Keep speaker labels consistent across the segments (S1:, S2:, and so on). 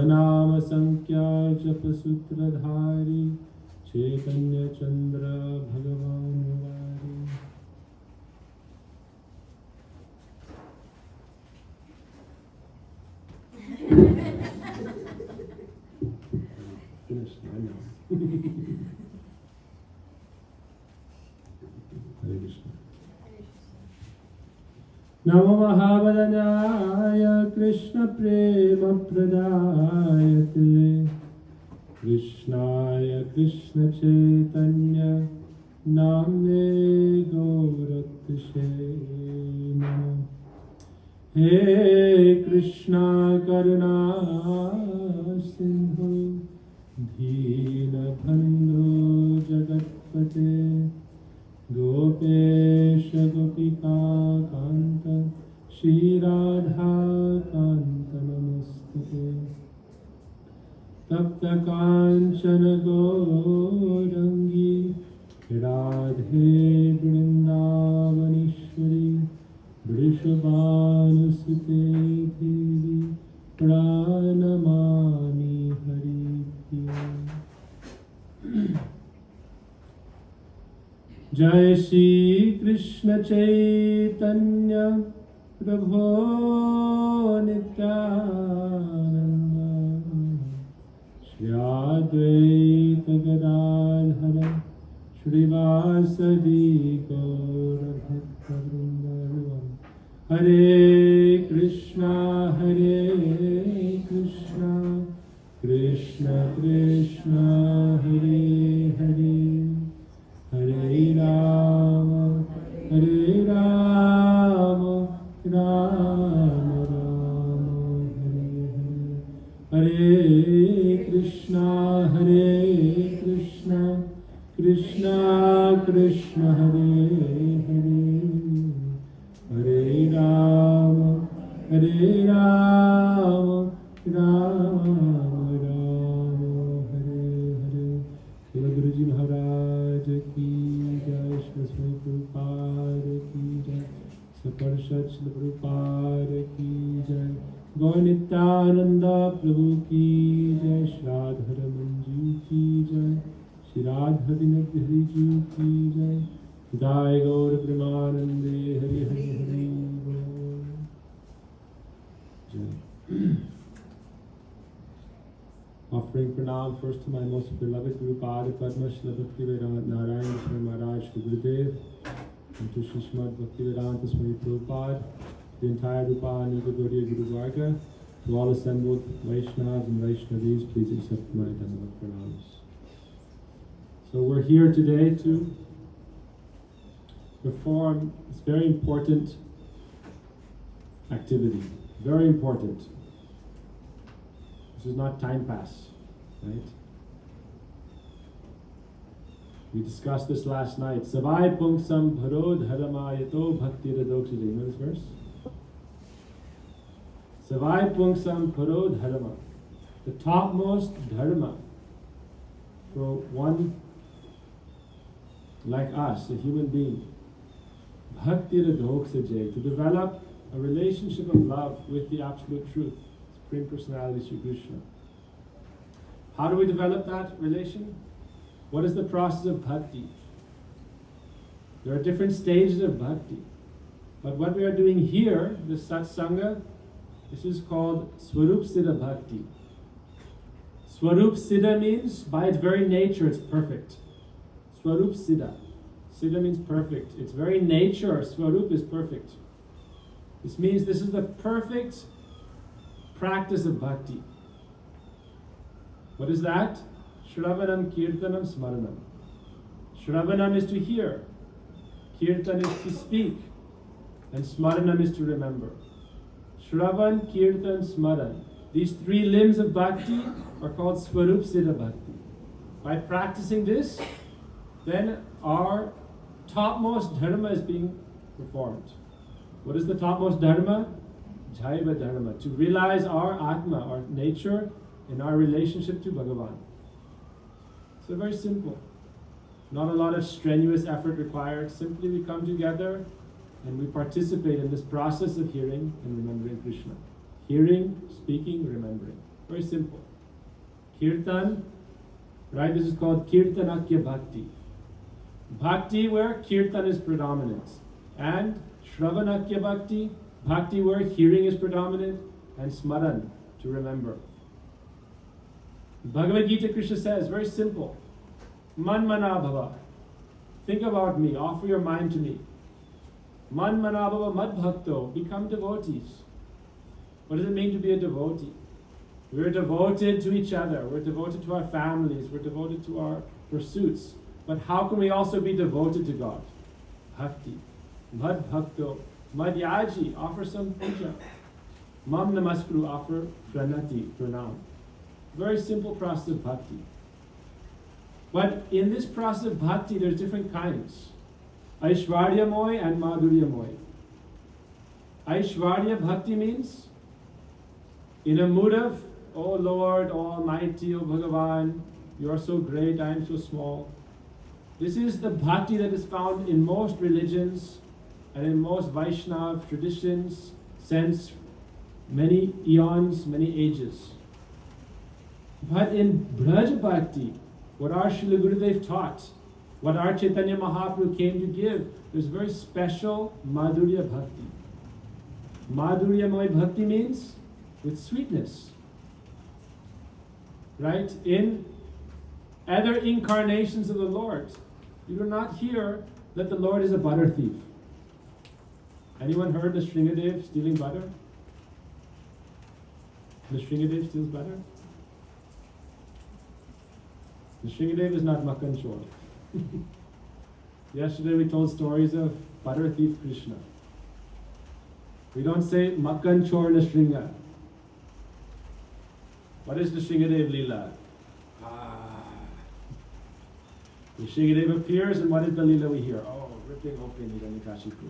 S1: नाम संख्या जप सूत्रधारी चैतन्य चंद्र भगवान वारी। Finished, I know. Hare Krishna. नमो महावदनाय कृष्ण प्रेम प्रदायते कृष्णाय कृष्ण चैतन्य नाम्ने गौरक्षे नमः। हे कृष्णा करुणा सिंधु दीनबन्धो जगत्पते गोपेश गोपिका कांत श्रीराधा कांत नमस्ते। तप्त कांचन गौरंगी राधे वृंदावनेश्वरी वृषभानुसुते देवी प्रणमामि हरिप्रिया। जय श्री कृष्ण चैतन्य प्रभो नित्यानंद श्री अद्वैत गदाधर श्रीवासदि गौर भक्तवृंद। हरे कृष्णा कृष्ण कृष्ण हरे हरे हरे राम राम राम हरे हरे। हरे कृष्णा कृष्ण कृष्ण हरे हरे हरे राम राम राम हरे हरे। बोलो गुरु जी महाराज की जय, श्री प्रभुपाद की जय, सपरिषद श्री प्रभुपाद की जय, गौ नित्यानंद प्रभु की जय, श्राधर मंजू की जय, श्री राधा विनोद जी की जय, दाय गौर प्रेमानंदे हरि हरि हरि बोल जय। Offering pranam first to my most beloved Guru Pada Padma Shri Bhakti Vedanta Narayan Swami Maharaj Shri Gurudev, and to Shri Srimad Bhakti Vedanta Swami Prabhupada, the entire Rupa and Gaudiya Guru Varga, to all assembled Vaishnavas and Vaishnavis, please accept my Dandavat pranams. So we're here today to perform this very important activity, very important. This is not time pass, right? We discussed this last night. Savai punksam bharo dharamayato bhakti radokshite. You know this verse? Savai punksam bharo dharma. The topmost dharma for one like us, a human being, bhakti radokshite, to develop a relationship of love with the absolute truth. Supreme Personality Sri Krishna. How do we develop that relation? What is the process of bhakti? There are different stages of bhakti. But what we are doing here, this satsanga, this is called Swarup Siddha Bhakti. Swarup Siddha means, by its very nature, it's perfect. Swarup Siddha. Siddha means perfect. Its very nature, Swarup, is perfect. This means this is the perfect practice of bhakti. What is that? Shravanam, Kirtanam, Smaranam. Shravanam is to hear. Kirtan is to speak. And Smaranam is to remember. Shravan, Kirtan, Smaran. These three limbs of bhakti are called Swarup Siddha Bhakti. By practicing this, then our topmost dharma is being performed. What is the topmost dharma? Jaiva dharma. To realize our Atma, our nature, in our relationship to Bhagavan. So very simple. Not a lot of strenuous effort required. Simply we come together and we participate in this process of hearing and remembering Krishna. Hearing, speaking, remembering. Very simple. Kirtan, right? This is called Kirtanakya Bhakti. Bhakti where Kirtan is predominant. And Shravanakya Bhakti, Bhakti where hearing is predominant, and Smaran, to remember. Bhagavad Gita, Krishna says, very simple. Man manabhava. Think about me, offer your mind to me. Man manabhava mad bhakto, become devotees. What does it mean to be a devotee? We're devoted to each other, we're devoted to our families, we're devoted to our pursuits. But how can we also be devoted to God? Bhakti. Mad bhakto. Madhyaji, offer some puja. Mam namaskru, offer pranati, pranam. Very simple process of bhakti. But in this process of bhakti, there's different kinds. Aishwaryamoy and Madhuryamoy. Aishwarya bhakti means in a mood of, oh Lord, Almighty, oh Bhagavan, you are so great, I am so small. This is the bhakti that is found in most religions and in most Vaishnava traditions since many eons, many ages. But in Braja Bhakti, what our Srila Gurudev taught, what our Chaitanya Mahaprabhu came to give, there's very special Madhurya Bhakti. Madhuryamoy Bhakti means with sweetness. Right? In other incarnations of the Lord, you do not hear that the Lord is a butter thief. Anyone heard the Shringadev stealing butter? The Shringadev steals butter? The Shringadev is not Makkan Chor. Yesterday we told stories of butter thief Krishna. We don't say Makkan Chor Nashringa. What is the Shringadev lila? The Shringadev appears, and what is the lila we hear? Oh, ripping open Hiranyakashipu.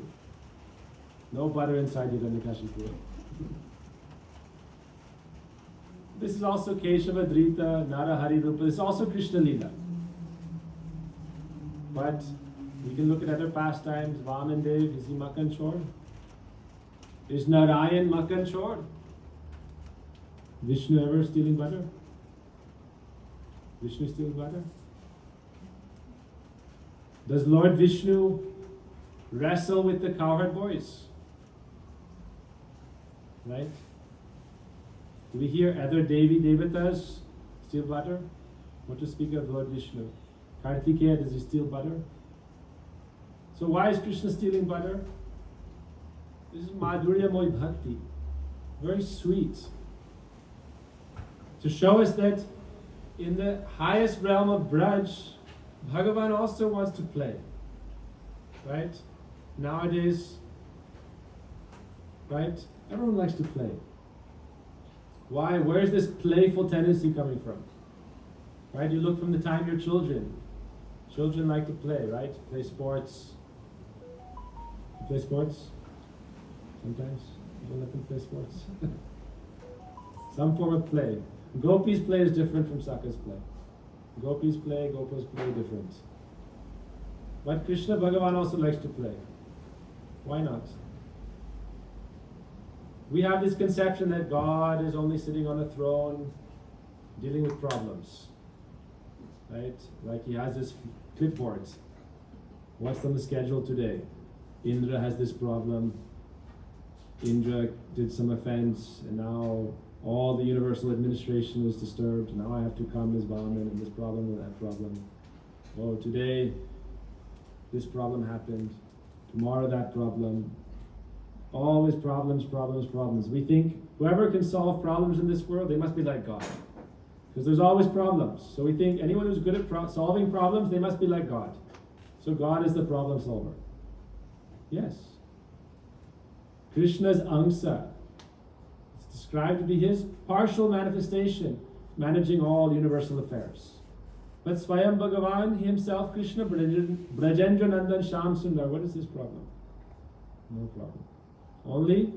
S1: No butter inside Hiranyakashipu. This is also Keshava Drita, Narahari Rupa. This is also Krishna lila. But we can look at other pastimes. Vaman Dev, is he Makkan Chor? Is Narayan Makkan Chor? Vishnu ever stealing butter? Vishnu steals butter? Does Lord Vishnu wrestle with the cowherd boys? Right? Do we hear other Devi Devatas steal butter? What to speak of Lord Vishnu? Kartikeya, does he steal butter? So why is Krishna stealing butter? This is Madhuryamoy Bhakti. Very sweet. To show us that in the highest realm of Braj, Bhagavan also wants to play. Right? Nowadays, right? Everyone likes to play. Why? Where is this playful tendency coming from? Right? You look from the time you're children. Children like to play, right? Play sports. You play sports? Sometimes? You don't let them play sports? Some form of play. Gopis play is different from Saka's play. Gopis play, Gopas play different. But Krishna Bhagavan also likes to play. Why not? We have this conception that God is only sitting on a throne dealing with problems. Right? Like he has his clipboards. What's on the schedule today? Indra has this problem. Indra did some offense, and now all the universal administration is disturbed. Now I have to come as Vaman, and this problem and that problem. Oh, today this problem happened. Tomorrow that problem. Always problems, problems, problems. We think whoever can solve problems in this world, they must be like God. Because there's always problems. So we think anyone who's good at solving problems, they must be like God. So God is the problem solver. Yes. Krishna's Angsa. It's described to be his partial manifestation, managing all universal affairs. But Swayam Bhagavan, himself, Krishna, Brajendra Nandan Sham Sundar, what is his problem? No problem. Only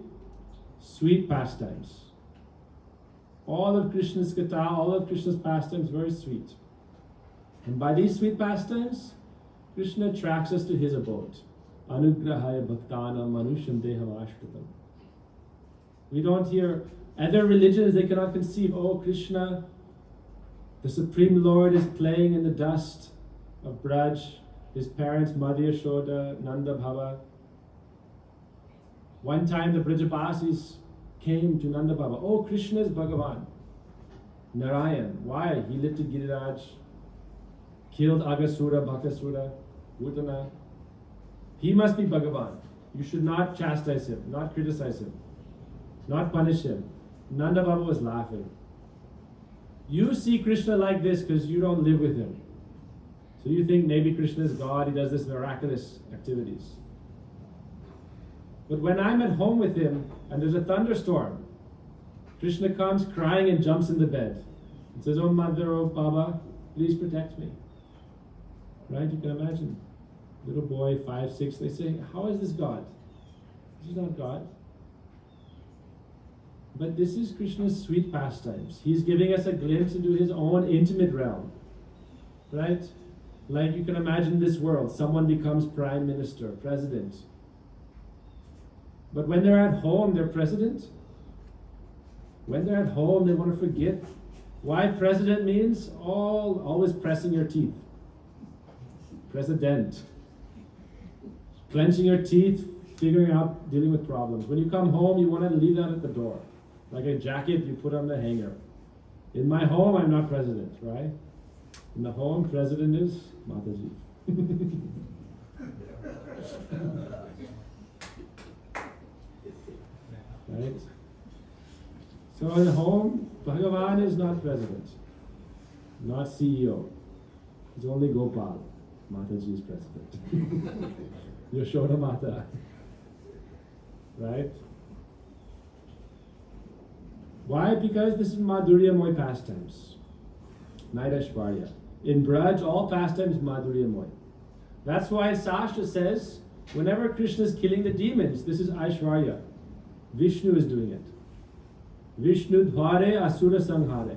S1: sweet pastimes. All of Krishna's katha, all of Krishna's pastimes, very sweet. And by these sweet pastimes, Krishna attracts us to his abode. Anugrahaya bhaktanam manusham deham ashritam. We don't hear, Other religions, they cannot conceive, oh, Krishna, the Supreme Lord, is playing in the dust of Braj. His parents, Madhya Yashoda, Nanda Bhava. One time the Brajabasis came to Nanda Bhava. Oh, Krishna is Bhagavan. Narayan. Why? He lifted Giriraj, killed Agasura, Bhakasura, Bhutana. He must be Bhagavan. You should not chastise him, not criticize him, not punish him. Nanda Baba was laughing. You see Krishna like this because you don't live with him. So you think maybe Krishna is God, he does this miraculous activities. But when I'm at home with him and there's a thunderstorm, Krishna comes crying and jumps in the bed and says, oh mother, oh Baba, please protect me. Right? You can imagine. Little boy, 5, 6, they say, how is this God? This is not God. But this is Krishna's sweet pastimes. He's giving us a glimpse into his own intimate realm. Right? Like you can imagine this world, someone becomes prime minister, president. But when they're at home, they're president. When they're at home, they want to forget. Why president means always pressing your teeth. President. Clenching your teeth, figuring out, dealing with problems. When you come home, you want to leave that at the door. Like a jacket you put on the hanger. In my home, I'm not president, right? In the home, president is Mataji. Right? So in the home, Bhagavan is not president, not CEO. It's only Gopal. Mataji is president. Yashoda Mata. Right? Why? Because this is Madhuryamoy pastimes. Naidashvarya. In Braj, all pastimes Madhuryamoy. That's why Sastra says, whenever Krishna is killing the demons, this is Aishwarya. Vishnu is doing it. Vishnu dhware asura sanghare.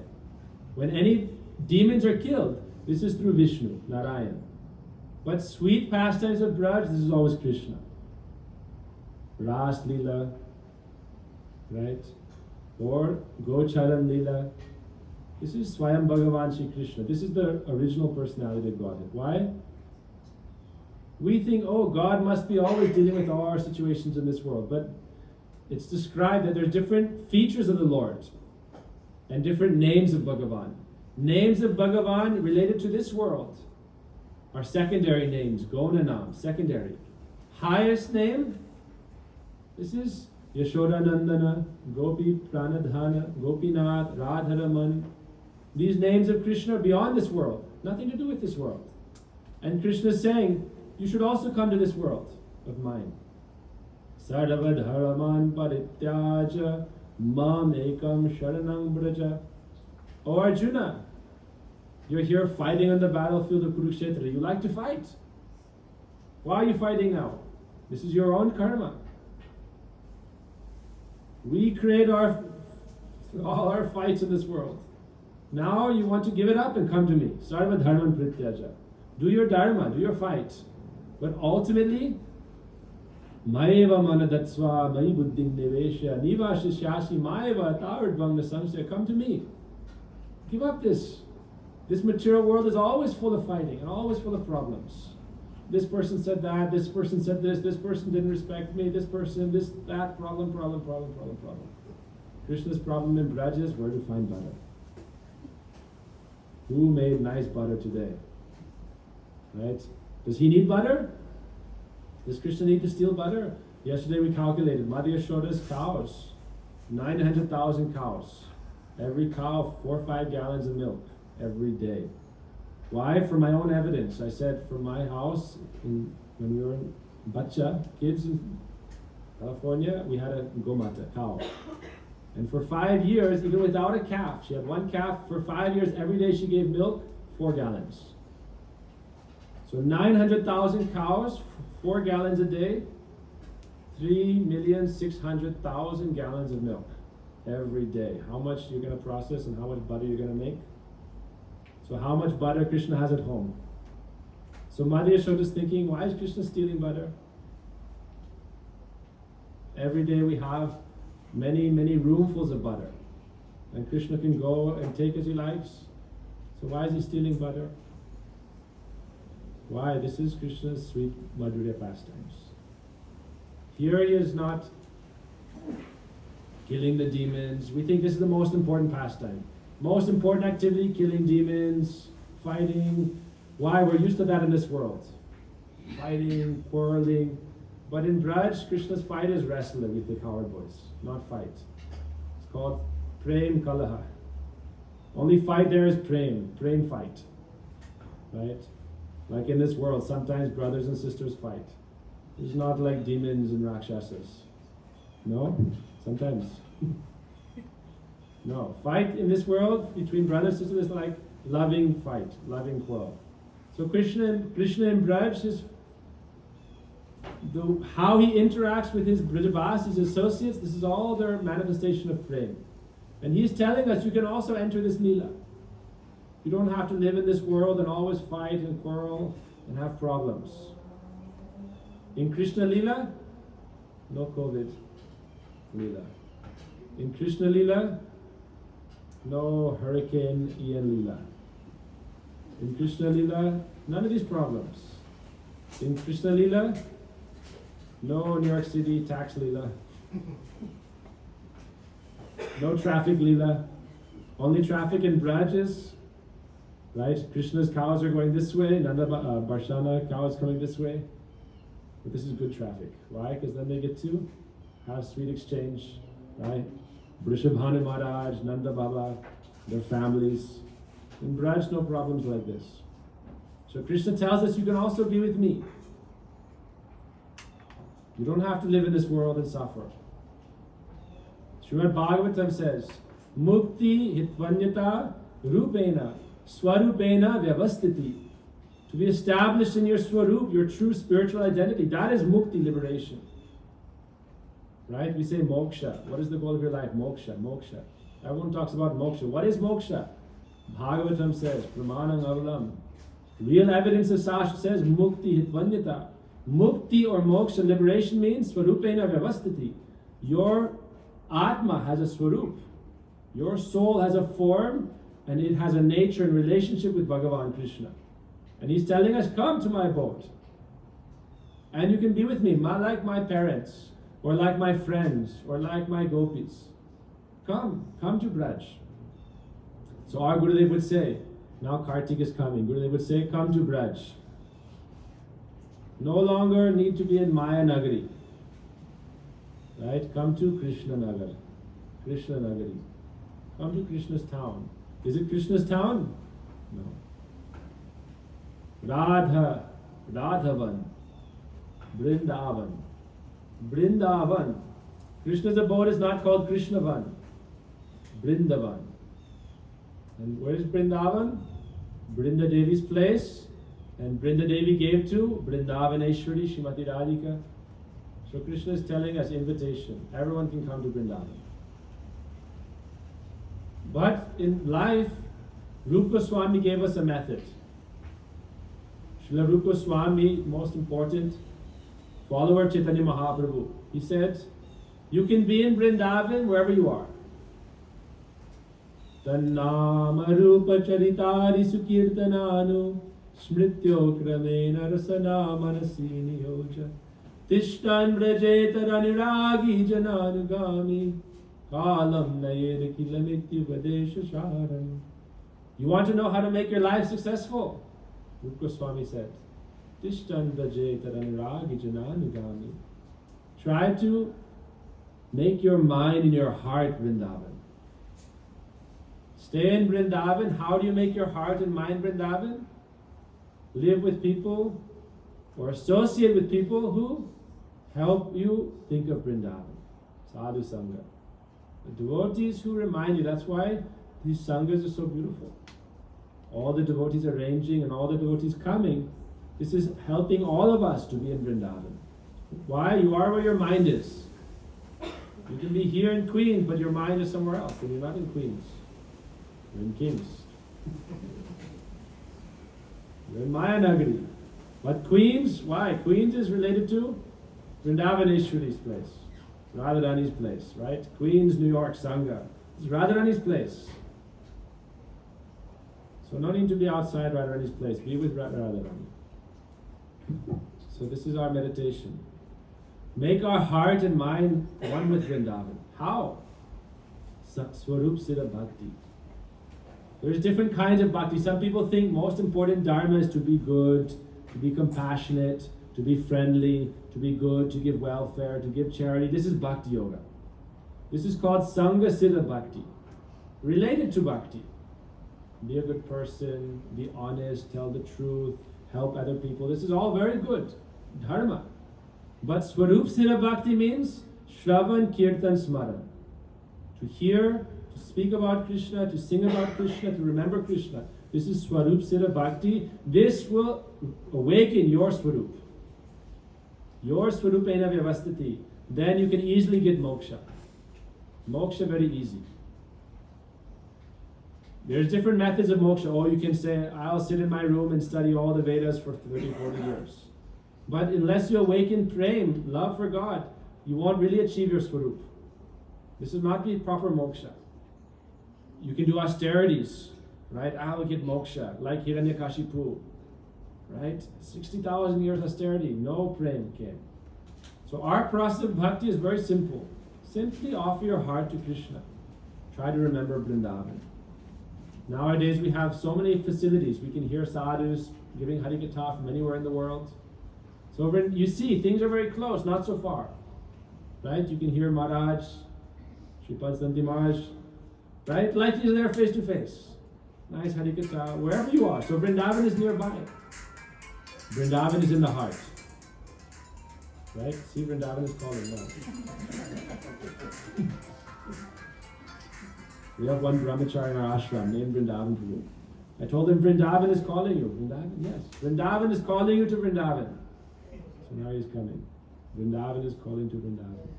S1: When any demons are killed, this is through Vishnu, Narayan. But sweet pastimes of Braj, this is always Krishna. Ras lila, right? Or Gocharan lila. This is Swayam Bhagavan Shri Krishna. This is the original personality of Godhead. Why? We think, oh, God must be always dealing with all our situations in this world. But it's described that there are different features of the Lord and different names of Bhagavan. Names of Bhagavan related to this world are secondary names, Gonanam, secondary. Highest name, this is Yashodanandana, Gopi Pranadhana, Gopinath, Radharaman. These names of Krishna are beyond this world, nothing to do with this world. And Krishna is saying, you should also come to this world of mine. Sarvadharaman parityaja mam ekam sharanam braja. O Arjuna, you're here fighting on the battlefield of Kurukshetra. You like to fight. Why are you fighting now? This is your own karma. We create all our fights in this world. Now you want to give it up and come to me. Sarva dharman prityaja. Do your dharma, do your fight. But ultimately, Maeva manadatsva, mai buddhing nevesha, niva shishashi, maeva tavardvangna samsaya. Come to me. Give up this. This material world is always full of fighting and always full of problems. This person said that, this person said this person didn't respect me, this person, this, that, problem. Krishna's problem in Braj is where to find butter. Who made nice butter today? Right? Does he need butter? Does Krishna need to steal butter? Yesterday we calculated Madhya Yashoda's cows, 900,000 cows. Every cow 4 or 5 gallons of milk every day. Why? For my own evidence. I said from my house, when we were in Bacha, kids in California, we had a gomata, cow. And for 5 years, even without a calf, she had one calf, for 5 years, every day she gave milk, 4 gallons. So 900,000 cows, 4 gallons a day, 3,600,000 gallons of milk every day. How much you're going to process and how much butter you're going to make? So how much butter Krishna has at home? So Madhya Yashoda is thinking, why is Krishna stealing butter? Every day we have many, many roomfuls of butter. And Krishna can go and take as he likes. So why is he stealing butter? Why? This is Krishna's sweet Madhurya pastimes. Here he is not killing the demons. We think this is the most important pastime. Most important activity, killing demons, fighting. Why? We're used to that in this world. Fighting, quarreling. But in Braj, Krishna's fight is wrestling with the coward boys, not fight. It's called Prem Kalaha. Only fight there is Prem fight. Right? Like in this world, sometimes brothers and sisters fight. It's not like demons and Rakshasas. No? Sometimes. No. Fight in this world between brothers and sisters is like loving fight, loving quarrel. So Krishna and Braj is how he interacts with his Brajavas, his associates, this is all their manifestation of prem. And he's telling us you can also enter this lila. You don't have to live in this world and always fight and quarrel and have problems. In Krishna lila, no COVID lila. In Krishna lila, no Hurricane Ian lila. In Krishna lila, none of these problems. In Krishna lila, no New York City tax lila. No traffic lila. Only traffic in Braj is, right? Krishna's cows are going this way, Nanda Barshana cows coming this way. But this is good traffic. Why? Because then they get to have sweet exchange, right? Vrishabhanu Maharaj, Nanda Baba, their families. In Braj, no problems like this. So Krishna tells us you can also be with me. You don't have to live in this world and suffer. Srimad Bhagavatam says, Mukti hitvanyata rupena swarupena vyavastiti. To be established in your swarup, your true spiritual identity, that is mukti, liberation. Right? We say moksha. What is the goal of your life? Moksha, moksha. Everyone talks about moksha. What is moksha? Bhagavatam says, pramanam avalam. Real evidence of Sastra says, mukti hitvanyata. Mukti or moksha, liberation means swarupena vyavastiti. Your Atma has a swarup. Your soul has a form and it has a nature and relationship with Bhagavan Krishna. And he's telling us, come to my abode. And you can be with me, like my parents, or like my friends, or like my gopis. Come to Braj. So our Gurudev would say, now Kartik is coming, Gurudev would say, come to Braj. No longer need to be in Maya Nagari. Right? Come to Krishna Nagar. Krishna Nagari. Come to Krishna's town. Is it Krishna's town? No. Radha, Radhavan, Brindavan. Brindavan. Krishna's abode is not called Krishnavan. Brindavan. And where is Brindavan? Brinda Devi's place. And Brinda Devi gave to Brindavaneshwari Shrimati Radhika. So Krishna is telling us invitation. Everyone can come to Vrindavan. But in life, Rupa Goswami gave us a method. Srila Rupa Goswami, most important follower of Chaitanya Mahaprabhu, he said, you can be in Vrindavan wherever you are. Tannama Rupa Charitari Sukirtananu Smrityo Kramena Rasana Manasini Yoja Tishtan Brajetar Anuragi Jananugami Kalam Nayed Kilamityu Vadesha Sharan. You want to know how to make your life successful? Rupa Goswami said, Tishtan Brajetar Anuragi Jananugami. Try to make your mind and your heart Vrindavan. Stay in Vrindavan. How do you make your heart and mind Vrindavan? Live with people or associate with people who help you think of Vrindavan. Sadhu Sangha. The devotees who remind you, that's why these Sanghas are so beautiful. All the devotees arranging and all the devotees coming, this is helping all of us to be in Vrindavan. Why? You are where your mind is. You can be here in Queens, but your mind is somewhere else, and you're not in Queens. You're in Kings. You're in Mayanagari. But Queens, why? Queens is related to Vrindavaneshwari's place. Radharani's place, right? Queens, New York, Sangha. It's Radharani's place. So no need to be outside Radharani's place. Be with Radharani. So this is our meditation. Make our heart and mind one with Vrindavan. How? Swarup Siddha Bhakti. There's different kinds of bhakti. Some people think most important dharma is to be good, to be compassionate, to be friendly, to be good, to give welfare, to give charity. This is bhakti yoga. This is called Sangha Siddha Bhakti. Related to bhakti. Be a good person, be honest, tell the truth, help other people. This is all very good dharma. But Swarup Siddha Bhakti means Shravan Kirtan Smaran. To hear, to speak about Krishna, to sing about Krishna, to remember Krishna. This is Swarup Siddha Bhakti. This will awaken your Swarup. Your Swarupena Vyavastiti. Then you can easily get moksha. Moksha very easy. There's different methods of moksha. Oh, you can say, I'll sit in my room and study all the Vedas for 30, 40 years. But unless you awaken prem, love for God, you won't really achieve your Swarup. This is not the proper moksha. You can do austerities, right? I will get moksha, like Hiranyakashipu, right? 60,000 years austerity, no prem came. So our process of bhakti is very simple. Simply offer your heart to Krishna. Try to remember Vrindavan. Nowadays we have so many facilities. We can hear sadhus giving Harikatha from anywhere in the world. So when you see, things are very close, not so far. Right? You can hear Maharaj, Shripad Santi Maharaj, right? Like he's there face to face. Nice Harikatha, wherever you are. So Vrindavan is nearby. Vrindavan is in the heart. Right? See, Vrindavan is calling now. We have one brahmachari in our ashram named Vrindavan Prabhu. I told him Vrindavan is calling you. Vrindavan? Yes. Vrindavan is calling you to Vrindavan. So now he's coming. Vrindavan is calling to Vrindavan.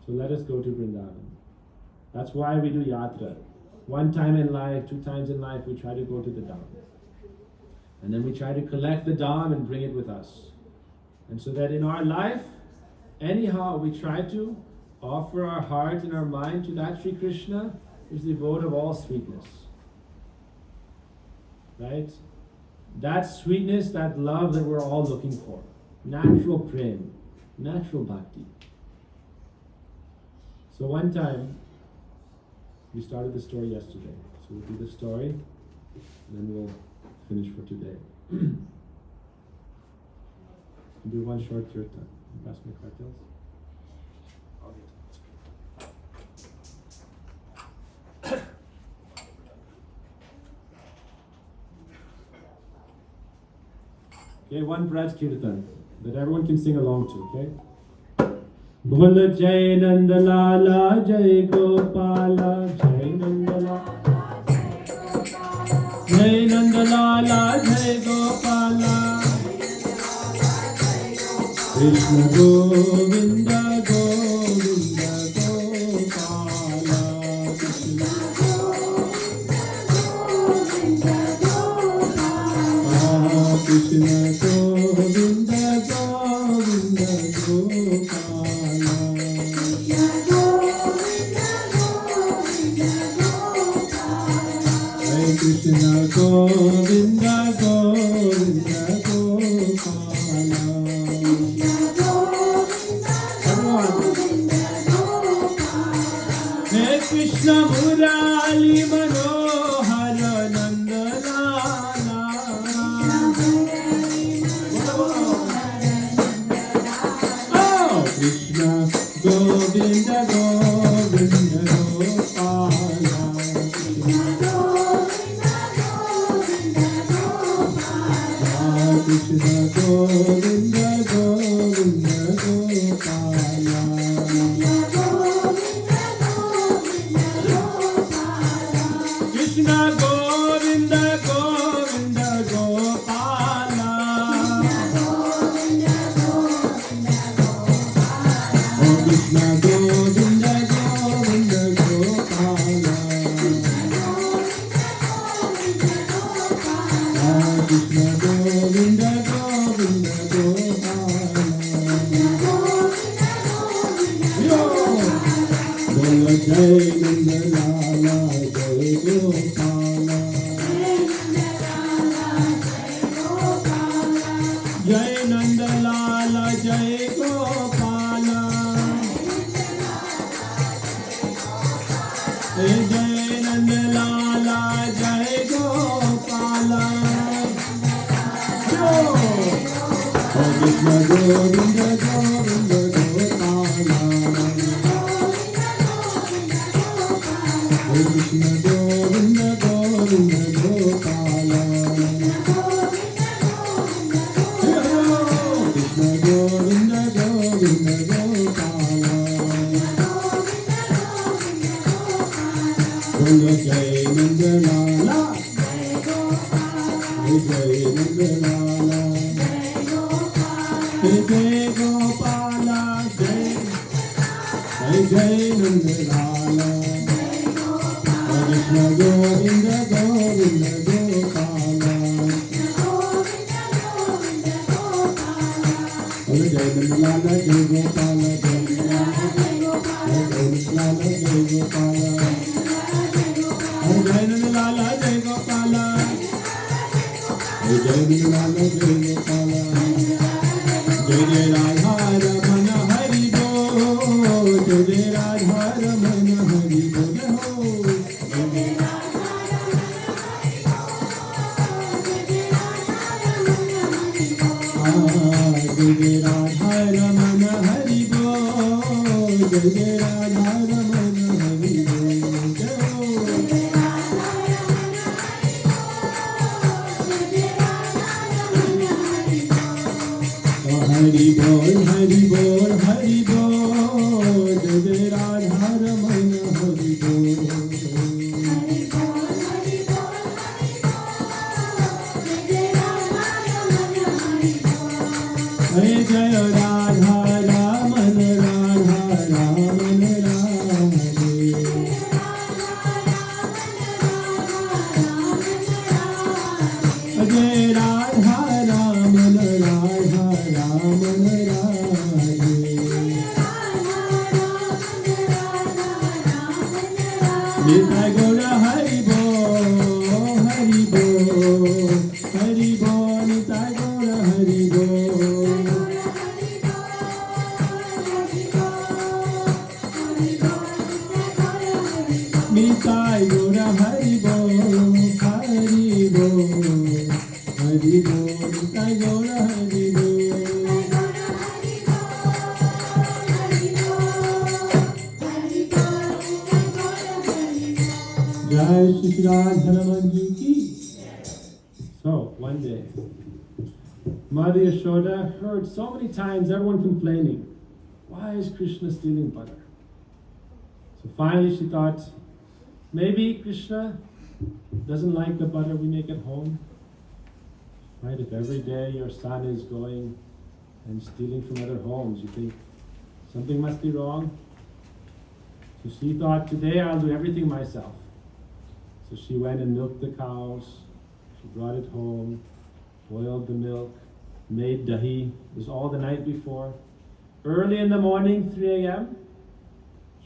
S1: So let us go to Vrindavan. That's why we do yatra. One time in life, 2 times in life, we try to go to the Dham. And then we try to collect the Dham and bring it with us. And so that in our life, anyhow, we try to offer our heart and our mind to that Sri Krishna who is the abode of all sweetness. Right? That sweetness, that love that we're all looking for. Natural prem, natural bhakti. So one time, we started the story yesterday. So we'll do the story, and then we'll finish for today. We'll do one short kirtan. Pass my cartels. Okay, one Braj Kirtan that everyone can sing along to, okay? Bol Jai Nanda Lala Jai Gopala Jai Nanda Lala Jai Nanda Lala Jai Gopala Krishna Govinda Govinda Gopala Krishna Govinda Gopala Krishna Govinda Govinda Gopala Hare Krishna Govinda Govinda Gopala Hare Krishna Murali Manohara Nanda Lala Oh Krishna Govinda Govinda Gopala Krishna Govinda Govinda Gopala So, one day, Mother Yashoda heard so many times everyone complaining, why is Krishna stealing butter? So finally she thought, maybe Krishna doesn't like the butter we make at home. Right? If every day your son is going and stealing from other homes, you think something must be wrong. So she thought, today I'll do everything myself. So she went and milked the cows. She brought it home, boiled the milk, made dahi. It was all the night before. Early in the morning, 3 a.m.,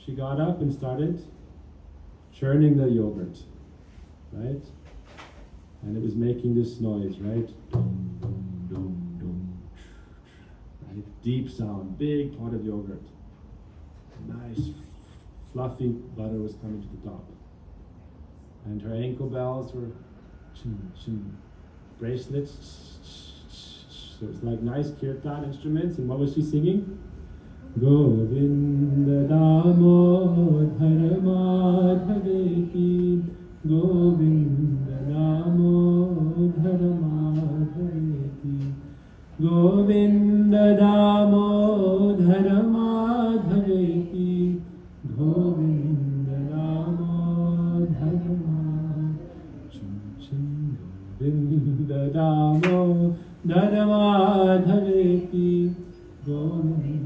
S1: she got up and started churning the yogurt, right? And it was making this noise, right? Dum, dum, dum, dum, right? Deep sound, big pot of yogurt. Nice, fluffy butter was coming to the top. And her ankle bells were bracelets. So it's like nice kirtan instruments. And what was she singing? Govinda Damodara Madhaveti, Govinda Damodara Madhaveti, Govinda Damodara Madhaveti, Govinda Damodara Madhaveti, Govinda Damodara Madhaveti, Govinda.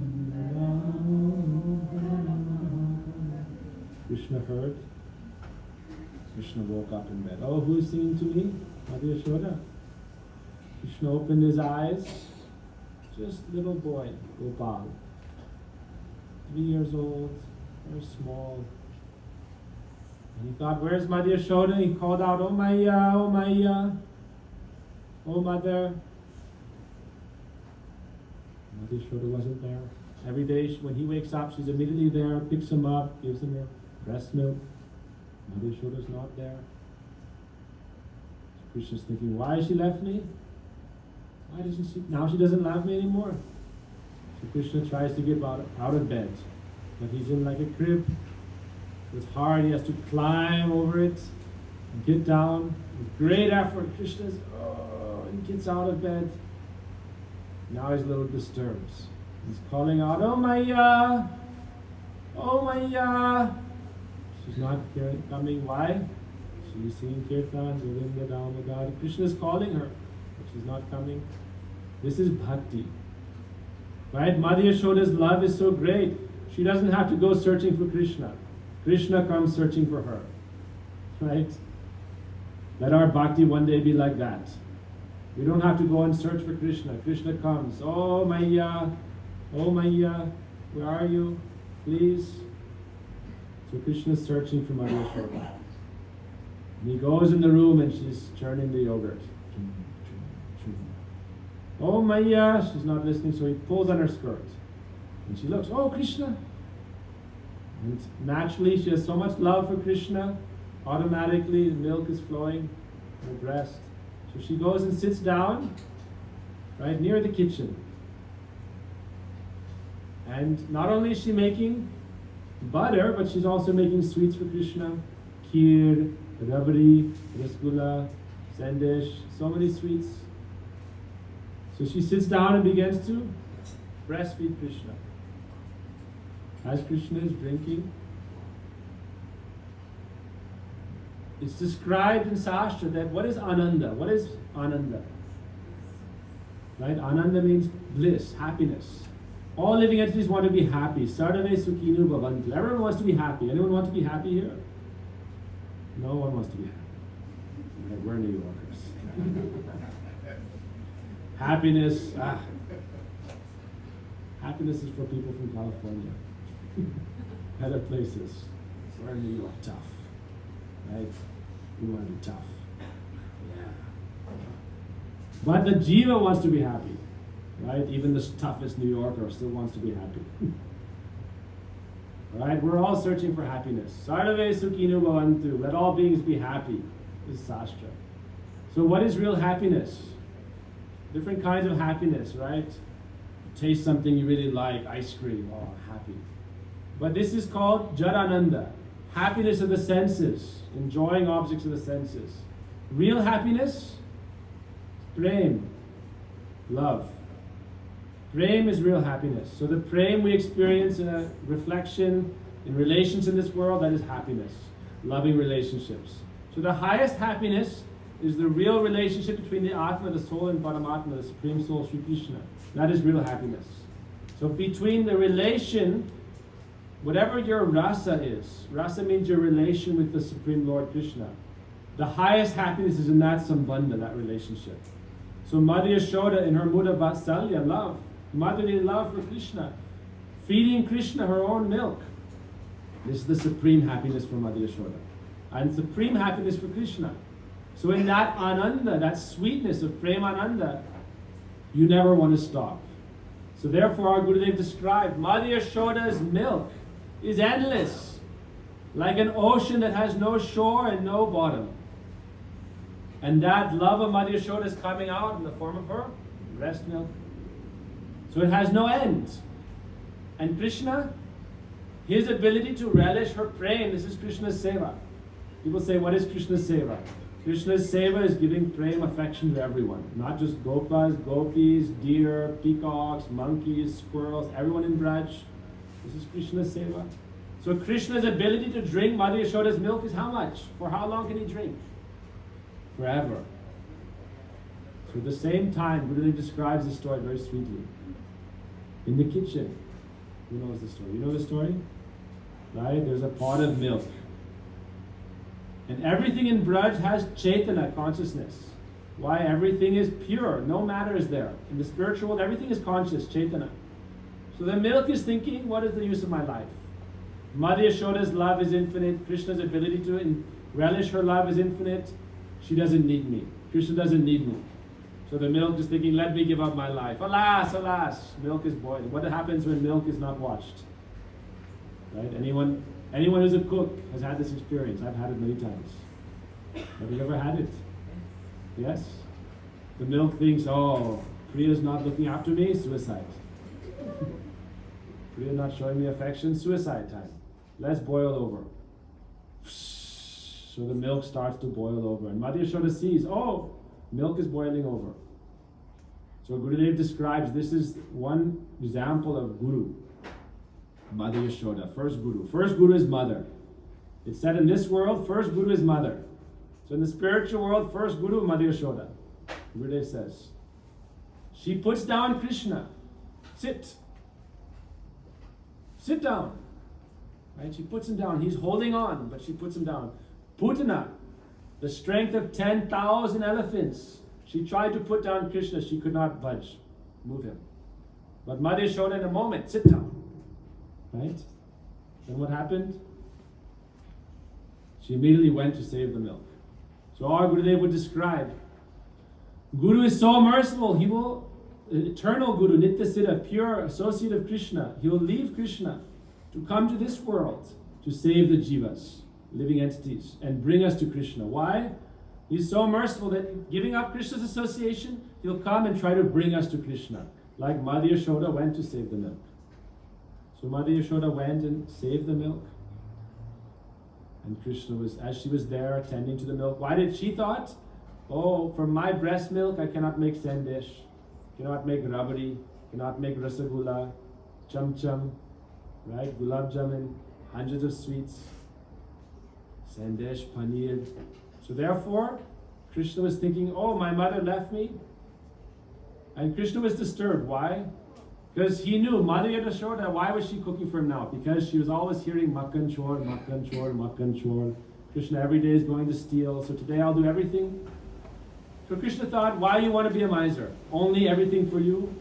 S1: Krishna heard. Krishna woke up in bed. Oh, who is singing to me? Mother Yashoda. Krishna opened his eyes. Just little boy, Gopal. 3 years old, very small. And he thought, where's Mother Yashoda? He called out, oh Maya, oh Maya, oh Mother. Mother Yashoda wasn't there. Every day when he wakes up, she's immediately there, picks him up, gives him her breast milk. Mother Yashoda's not there. So Krishna's thinking, why has she left me? Why doesn't she? Now she doesn't love me anymore. So Krishna tries to get out of bed, but he's in like a crib. It's hard. He has to climb over it, get down. With great effort, Krishna's he gets out of bed. Now he's a little disturbed. He's calling out, "Oh Maya! Oh Maya!" She's not coming. Why? She's singing kirtan, Govinda Damodara. Krishna is calling her, but she's not coming. This is bhakti. Right? Mother Yashoda's love is so great. She doesn't have to go searching for Krishna. Krishna comes searching for her. Right? Let our bhakti one day be like that. We don't have to go and search for Krishna. Krishna comes. Oh Maya, where are you? Please. So Krishna is searching for Mother Yashoda. And he goes in the room and she's churning the yogurt. Oh Maya, she's not listening, so he pulls on her skirt. And she looks, oh Krishna. And naturally she has so much love for Krishna, automatically the milk is flowing in her breast. So she goes and sits down right near the kitchen. And not only is she making butter, but she's also making sweets for Krishna. Kheer, rabri, rasgulla, sandesh, so many sweets. So she sits down and begins to breastfeed Krishna. As Krishna is drinking, it's described in Shastra that what is Ananda? What is Ananda? Right? Ananda means bliss, happiness. All living entities want to be happy. Sarve sukhinu bhavantu. Everyone wants to be happy. Anyone want to be happy here? No one wants to be happy. Right? We're New Yorkers. Happiness, happiness is for people from California. Other places. We're in New York, tough. Right? We want to be tough. Yeah. But the jiva wants to be happy. Right? Even the toughest New Yorker still wants to be happy. Right? We're all searching for happiness. Sarve sukhinu bhavantu. Let all beings be happy. This is Shastra. So what is real happiness? Different kinds of happiness, right? Taste something you really like, ice cream, oh, happy. But this is called Jadananda, happiness of the senses, enjoying objects of the senses. Real happiness, prem, love. Prem is real happiness. So the prem we experience in a reflection, in relations in this world, that is happiness, loving relationships. So the highest happiness is the real relationship between the Atma, the soul, and Paramatma, the Supreme Soul, Sri Krishna. That is real happiness. So between the relation, whatever your rasa is, rasa means your relation with the Supreme Lord Krishna. The highest happiness is in that sambandha, that relationship. So Mother Yashoda in her Muda Vatsalya, love, motherly love for Krishna, feeding Krishna her own milk. This is the supreme happiness for Mother Yashoda. And supreme happiness for Krishna. So in that ananda, that sweetness of premananda, you never want to stop. So therefore our Gurudev described, Mother Yashoda's milk is endless, like an ocean that has no shore and no bottom. And that love of Mother Yashoda is coming out in the form of her breast milk. So it has no end. And Krishna, his ability to relish her prem, this is Krishna's seva. People say, what is Krishna's seva? Krishna's seva is giving prem affection to everyone. Not just gopas, gopis, deer, peacocks, monkeys, squirrels, everyone in Braj. This is Krishna's seva. So Krishna's ability to drink Mother Yashoda's milk is how much? For how long can he drink? Forever. So at the same time, Gurudev describes the story very sweetly. In the kitchen, who knows the story? You know the story? Right? There's a pot of milk. And everything in Braj has Chaitana, consciousness. Why? Everything is pure. No matter is there. In the spiritual world, everything is conscious, Chaitana. So the milk is thinking, what is the use of my life? Mother Yashoda's love is infinite. Krishna's ability to relish her love is infinite. She doesn't need me. Krishna doesn't need me. So the milk is thinking, let me give up my life. Alas, alas, milk is boiling. What happens when milk is not watched? Right? Anyone who's a cook has had this experience. I've had it many times. Have you ever had it? Yes? The milk thinks, oh, Priya's not looking after me, suicide. Priya not showing me affection, suicide time. Let's boil over. So the milk starts to boil over. And Mother Yashoda sees, oh, milk is boiling over. So Gurudev describes, this is one example of Guru. Mother Yashoda, first Guru. First Guru is mother. It's said in this world, first Guru is mother. So in the spiritual world, first Guru, Mother Yashoda. Gurudev says, she puts down Krishna. Sit. Sit down. Right? She puts him down. He's holding on, but she puts him down. Putana, the strength of 10,000 elephants. She tried to put down Krishna. She could not budge, move him. But Mother Yashoda in a moment, sit down. Right? Then what happened? She immediately went to save the milk. So our Gurudev would describe, Guru is so merciful, he will, eternal Guru, Nitya Siddha, pure associate of Krishna, he will leave Krishna to come to this world to save the jivas, living entities, and bring us to Krishna. Why? He's so merciful that giving up Krishna's association, he'll come and try to bring us to Krishna. Like Mother Yashoda went to save the milk. So Mother Yashoda went and saved the milk. And Krishna was, as she was there attending to the milk, why did she thought, oh, from my breast milk I cannot make sandesh, cannot make rabari, cannot make rasagula, cham cham, right, gulab jamun, hundreds of sweets, sandesh, paneer. So therefore, Krishna was thinking, oh, my mother left me. And Krishna was disturbed. Why? Because he knew, Mother Yashoda, why was she cooking for him now? Because she was always hearing makkan chor, makkan chor, makkan chor. Krishna every day is going to steal, so today I'll do everything. So Krishna thought, why do you want to be a miser? Only everything for you?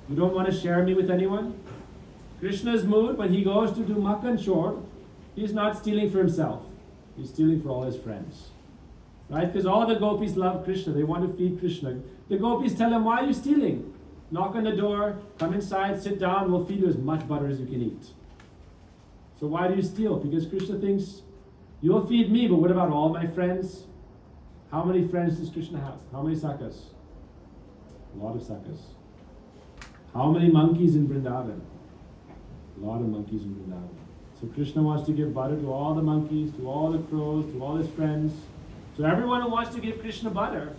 S1: You don't want to share me with anyone? Krishna's mood, when he goes to do makkan chor, he's not stealing for himself. He's stealing for all his friends. Right? Because all the gopis love Krishna. They want to feed Krishna. The gopis tell him, why are you stealing? Knock on the door, come inside, sit down, we'll feed you as much butter as you can eat. So why do you steal? Because Krishna thinks, you'll feed me, but what about all my friends? How many friends does Krishna have? How many sakas? A lot of sakas. How many monkeys in Vrindavan? A lot of monkeys in Vrindavan. So Krishna wants to give butter to all the monkeys, to all the crows, to all his friends. So everyone who wants to give Krishna butter,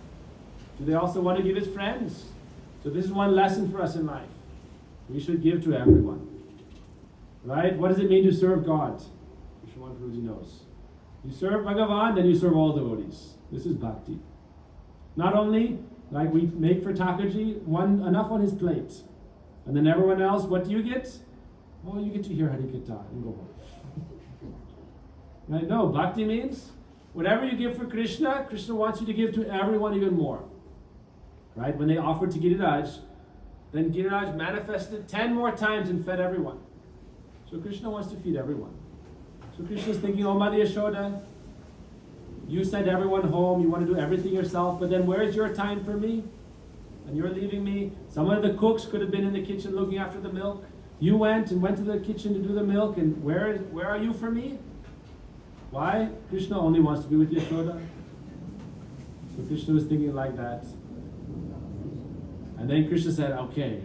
S1: do they also want to give his friends? So this is one lesson for us in life. We should give to everyone. Right? What does it mean to serve God? Krishna Prabhuji knows. You serve Bhagavan, then you serve all devotees. This is bhakti. Not only, like we make for Thakurji, enough on his plate. And then everyone else, what do you get? Oh, you get to hear Hari Kirtan and go home. Right? No, bhakti means whatever you give for Krishna, Krishna wants you to give to everyone even more. Right? When they offered to Giriraj, then Giriraj manifested 10 more times and fed everyone. So Krishna wants to feed everyone. So Krishna's thinking, oh Mother Yashoda, you sent everyone home, you want to do everything yourself, but then where's your time for me? And you're leaving me. Some of the cooks could have been in the kitchen looking after the milk. You went to the kitchen to do the milk, and where are you for me? Why? Krishna only wants to be with Yashoda. So Krishna was thinking like that. And then Krishna said, okay,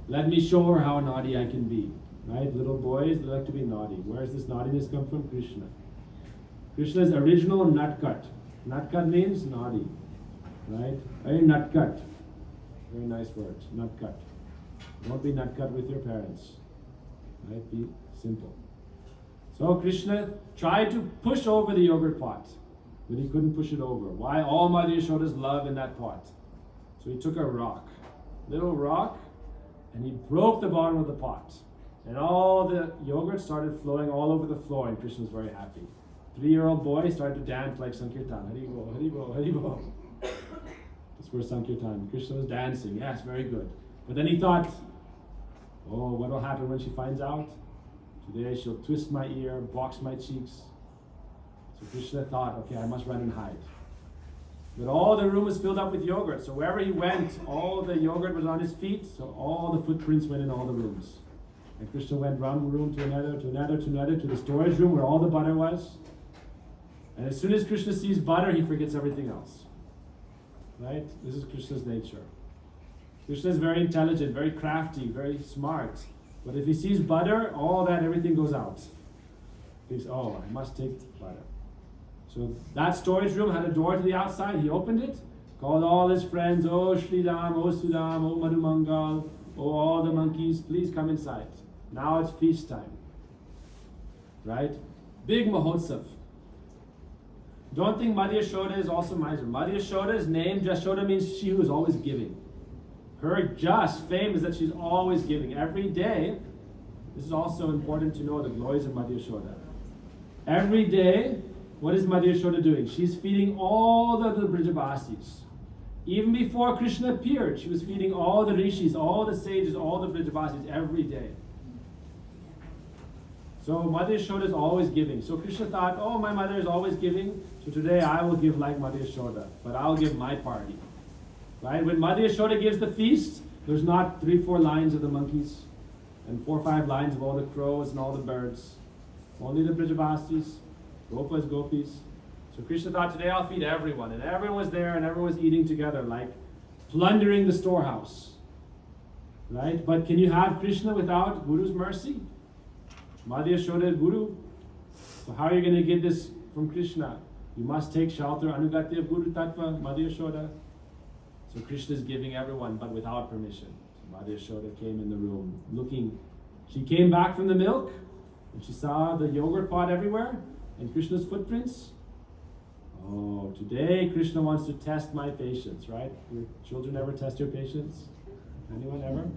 S1: let me show her how naughty I can be. Right? Little boys, they like to be naughty. Where does this naughtiness come from? Krishna. Krishna's original nutcut. Nutcut means naughty. Right? Very nutcut. Very nice word. Nutcut. Don't be nutcut with your parents. Right? Be simple. So Krishna tried to push over the yogurt pot, but he couldn't push it over. Why? All Mother Yashoda's love in that pot. So he took a rock, little rock, and he broke the bottom of the pot. And all the yogurt started flowing all over the floor, and Krishna was very happy. 3-year-old boy started to dance like Sankirtan. Hari Bo, Hari Bo, Hari Bo. That's where Sankirtan. Krishna was dancing. Yes, very good. But then he thought, oh, what will happen when she finds out? Today she'll twist my ear, box my cheeks. So Krishna thought, okay, I must run and hide. But all the room was filled up with yogurt. So wherever he went, all the yogurt was on his feet. So all the footprints went in all the rooms. And Krishna went from one room to another, to another, to another, to the storage room where all the butter was. And as soon as Krishna sees butter, he forgets everything else. Right? This is Krishna's nature. Krishna is very intelligent, very crafty, very smart. But if he sees butter, all that, everything goes out. He thinks, oh, I must take butter. So that storage room had a door to the outside. He opened it, called all his friends, oh Sridham, oh Sudam, oh Madhumangal, oh all the monkeys, please come inside. Now it's feast time. Right? Big Mahotsav. Don't think Madhya Yashoda is also miser. Madhya Yashoda's name, Jashoda, means she who is always giving. Her just fame is that she's always giving. Every day, this is also important to know the glories of Madhya Yashoda. Every day, what is Madhya Yashoda doing? She's feeding all the Brijabasis. Even before Krishna appeared, she was feeding all the rishis, all the sages, all the Brijabasis every day. So Madhya Yashoda is always giving. So Krishna thought, oh, my mother is always giving, so today I will give like Madhya Yashoda, but I'll give my party. Right? When Madhya Yashoda gives the feast, there's not 3-4 lines of the monkeys and 4-5 lines of all the crows and all the birds. Only the Brijabasis, Gopas, Gopis. So Krishna thought, today I'll feed everyone. And everyone was there and everyone was eating together, like plundering the storehouse. Right? But can you have Krishna without Guru's mercy? Madhya Yashoda is Guru. So how are you going to get this from Krishna? You must take shelter, Anugati of Guru Tattva, Madhya Yashoda. So Krishna is giving everyone, but without permission. So Madhya Yashoda came in the room, looking. She came back from the milk, and she saw the yogurt pot everywhere, and Krishna's footprints. Oh, today Krishna wants to test my patience, right? Your children ever test your patience? Anyone ever?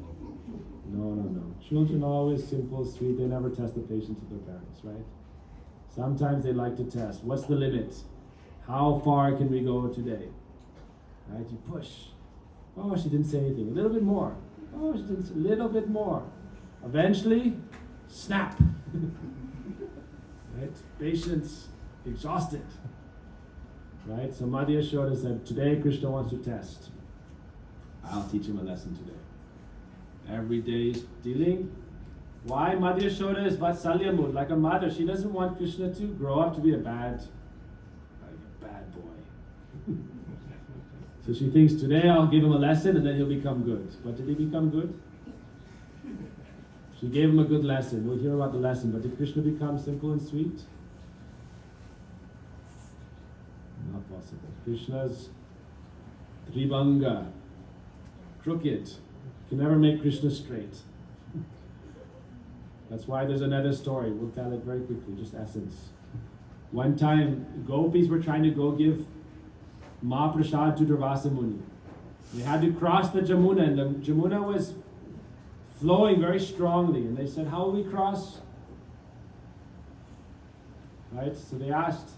S1: No. Children are always simple, sweet. They never test the patience of their parents, right? Sometimes they like to test. What's the limit? How far can we go today? Right? You push. Oh, she didn't say anything. A little bit more. Oh, she didn't say a little bit more. Eventually, snap. Right? Patience, exhausted. Right? So Madhya Yashoda said, today Krishna wants to test. I'll teach him a lesson today. Every day is dealing. Why Madhya Yashoda is Vatsalya mood, like a mother. She doesn't want Krishna to grow up to be a bad boy. So she thinks, today I'll give him a lesson and then he'll become good. But did he become good? She gave him a good lesson. We'll hear about the lesson. But did Krishna become simple and sweet? Not possible. Krishna's Tribanga, crooked. You can never make Krishna straight. That's why there's another story. We'll tell it very quickly, just essence. One time, gopis were trying to go give Mahaprasad to Durvasa Muni. They had to cross the Jamuna, and the Jamuna was flowing very strongly. And they said, how will we cross? Right? So they asked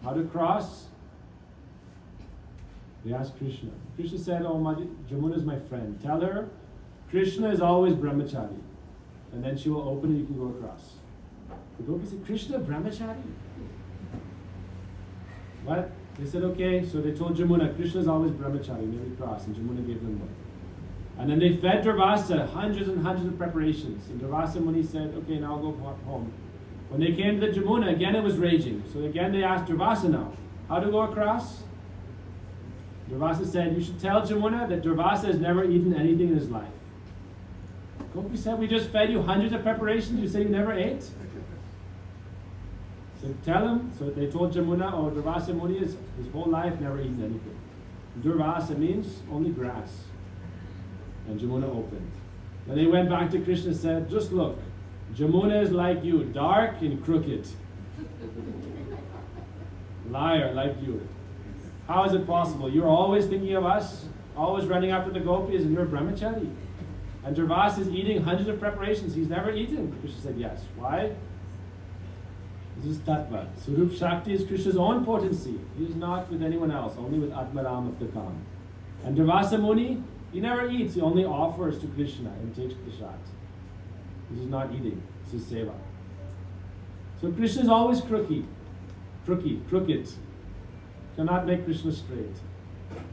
S1: how to cross. They asked Krishna. Krishna said, oh, Jamuna is my friend. Tell her, Krishna is always brahmachari. And then she will open and you can go across. The gopis said, Krishna brahmachari? What? They said, okay. So they told Jamuna, Krishna is always brahmachari, may we cross. And Jamuna gave them one. And then they fed Durvasa, hundreds and hundreds of preparations. And Durvasa Muni said, okay, now I'll go home. When they came to the Jamuna, again it was raging. So again they asked Durvasa now, how to go across? Durvasa said, you should tell Jamuna that Durvasa has never eaten anything in his life. Gopi said, we just fed you hundreds of preparations, you say you never ate? So tell him. So they told Jamuna, oh, Durvasa Muni is his whole life never eaten anything. Durvasa means only grass. And Jamuna opened. Then they went back to Krishna and said, just look, Jamuna is like you, dark and crooked. Liar like you. How is it possible? You're always thinking of us, always running after the gopis, and you're a brahmachari. And Durvasa is eating hundreds of preparations. He's never eaten. Krishna said, yes. Why? This is tattva. Surup Shakti is Krishna's own potency. He is not with anyone else, only with Atmaram of the Kam. And Durvasa Muni, he never eats. He only offers to Krishna and takes prasad. This is not eating. This is seva. So Krishna is always crooked. Cannot make Krishna straight.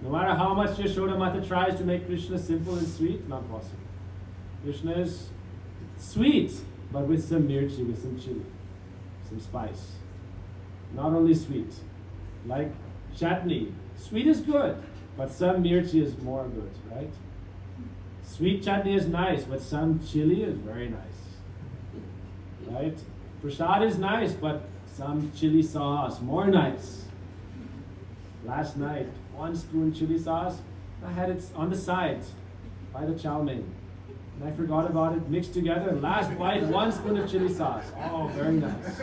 S1: No matter how much Yashoda Mata tries to make Krishna simple and sweet, not possible. Krishna is sweet, but with some mirchi, with some chili, some spice. Not only sweet, like chutney. Sweet is good, but some mirchi is more good, right? Sweet chutney is nice, but some chili is very nice. Right? Prasad is nice, but some chili sauce, more nice. Last night, 1 spoon chili sauce, I had it on the sides by the chow mein. And I forgot about it, mixed together. Last bite, 1 spoon of chili sauce. Oh, very nice.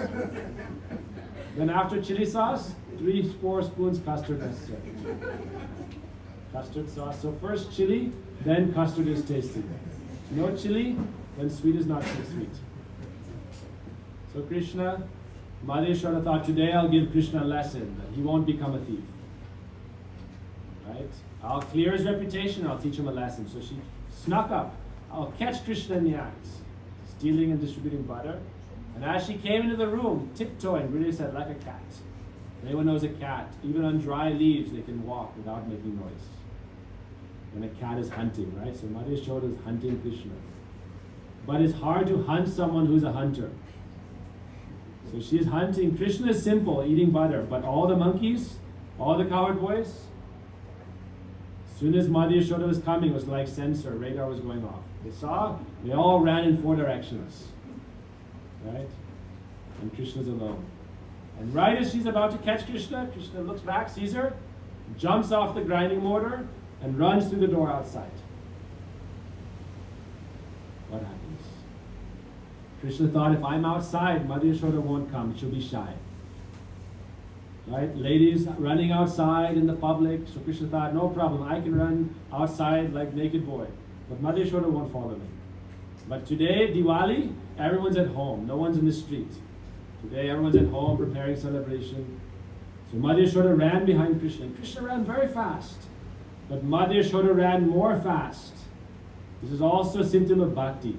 S1: Then after chili sauce, 3-4 spoons custard necessary. Custard sauce. So first chili, then custard is tasty. No chili, then sweet is not so sweet. So Krishna, Mother Yashoda thought, today I'll give Krishna a lesson that he won't become a thief. Right? I'll clear his reputation, I'll teach him a lesson. So she snuck up. I'll catch Krishna in the act, stealing and distributing butter. And as she came into the room, tiptoeing, really said, like a cat. Anyone knows a cat, even on dry leaves, they can walk without making noise. When a cat is hunting, right? So Mother Yashoda is hunting Krishna. But it's hard to hunt someone who's a hunter. So she is hunting. Krishna is simple, eating butter. But all the monkeys, all the coward boys, as soon as Mother Yashoda was coming, it was like sensor, radar was going off. They saw, they all ran in 4 directions. Right? And Krishna's alone. And right as she's about to catch Krishna, Krishna looks back, sees her, jumps off the grinding mortar, and runs through the door outside. What happens? Krishna thought, if I'm outside, Mother Yashoda won't come, she'll be shy. Right? Ladies running outside in the public, so Krishna thought, no problem, I can run outside like naked boy. But Mother Yashoda won't follow me. But today, Diwali, everyone's at home, no one's in the street. Today, everyone's at home preparing celebration. So Mother Yashoda ran behind Krishna. And Krishna ran very fast. But Mother Yashoda ran more fast. This is also a symptom of bhakti.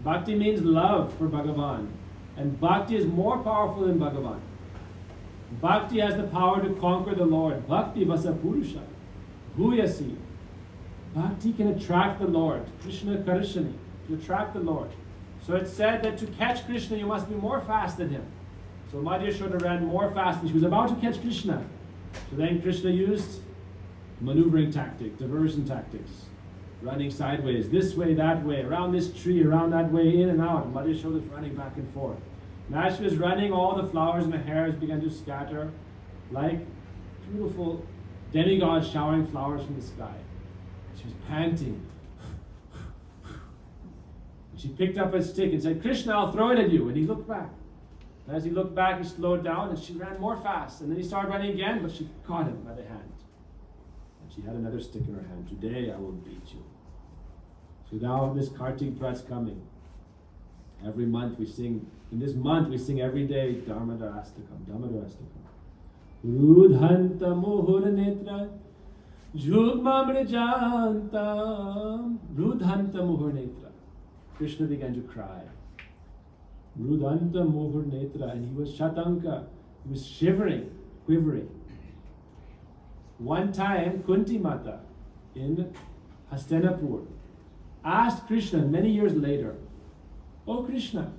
S1: Bhakti means love for Bhagavan. And bhakti is more powerful than Bhagavan. Bhakti has the power to conquer the Lord. Bhakti vasa purusha. Bhuyasi. Bhakti can attract the Lord. Krishna karishani. To attract the Lord. So it's said that to catch Krishna, you must be more fast than him. So Mother Yashoda ran more fast, and she was about to catch Krishna. So then Krishna used maneuvering tactic, diversion tactics. Running sideways, this way, that way, around this tree, around that way, in and out. And Mother Yashoda was running back and forth. And as she was running, all the flowers and the hairs began to scatter like beautiful demigods showering flowers from the sky. She was panting. She picked up a stick and said, Krishna, I'll throw it at you. And he looked back. And as he looked back, he slowed down and she ran more fast. And then he started running again, but she caught him by the hand. And she had another stick in her hand. Today I will beat you. So now this Kartik Vrat's coming. Every month we sing, in this month we sing every day, Damodara Astakam, Damodara Astakam. Rudhanta Mohur Netra, Jugma Mrijantam, Rudhanta Mohur Netra. Krishna began to cry. Rudhanta Mohur Netra, and he was shatanka, he was shivering, quivering. One time, Kunti Mata in Hastinapur asked Krishna many years later, Oh Krishna,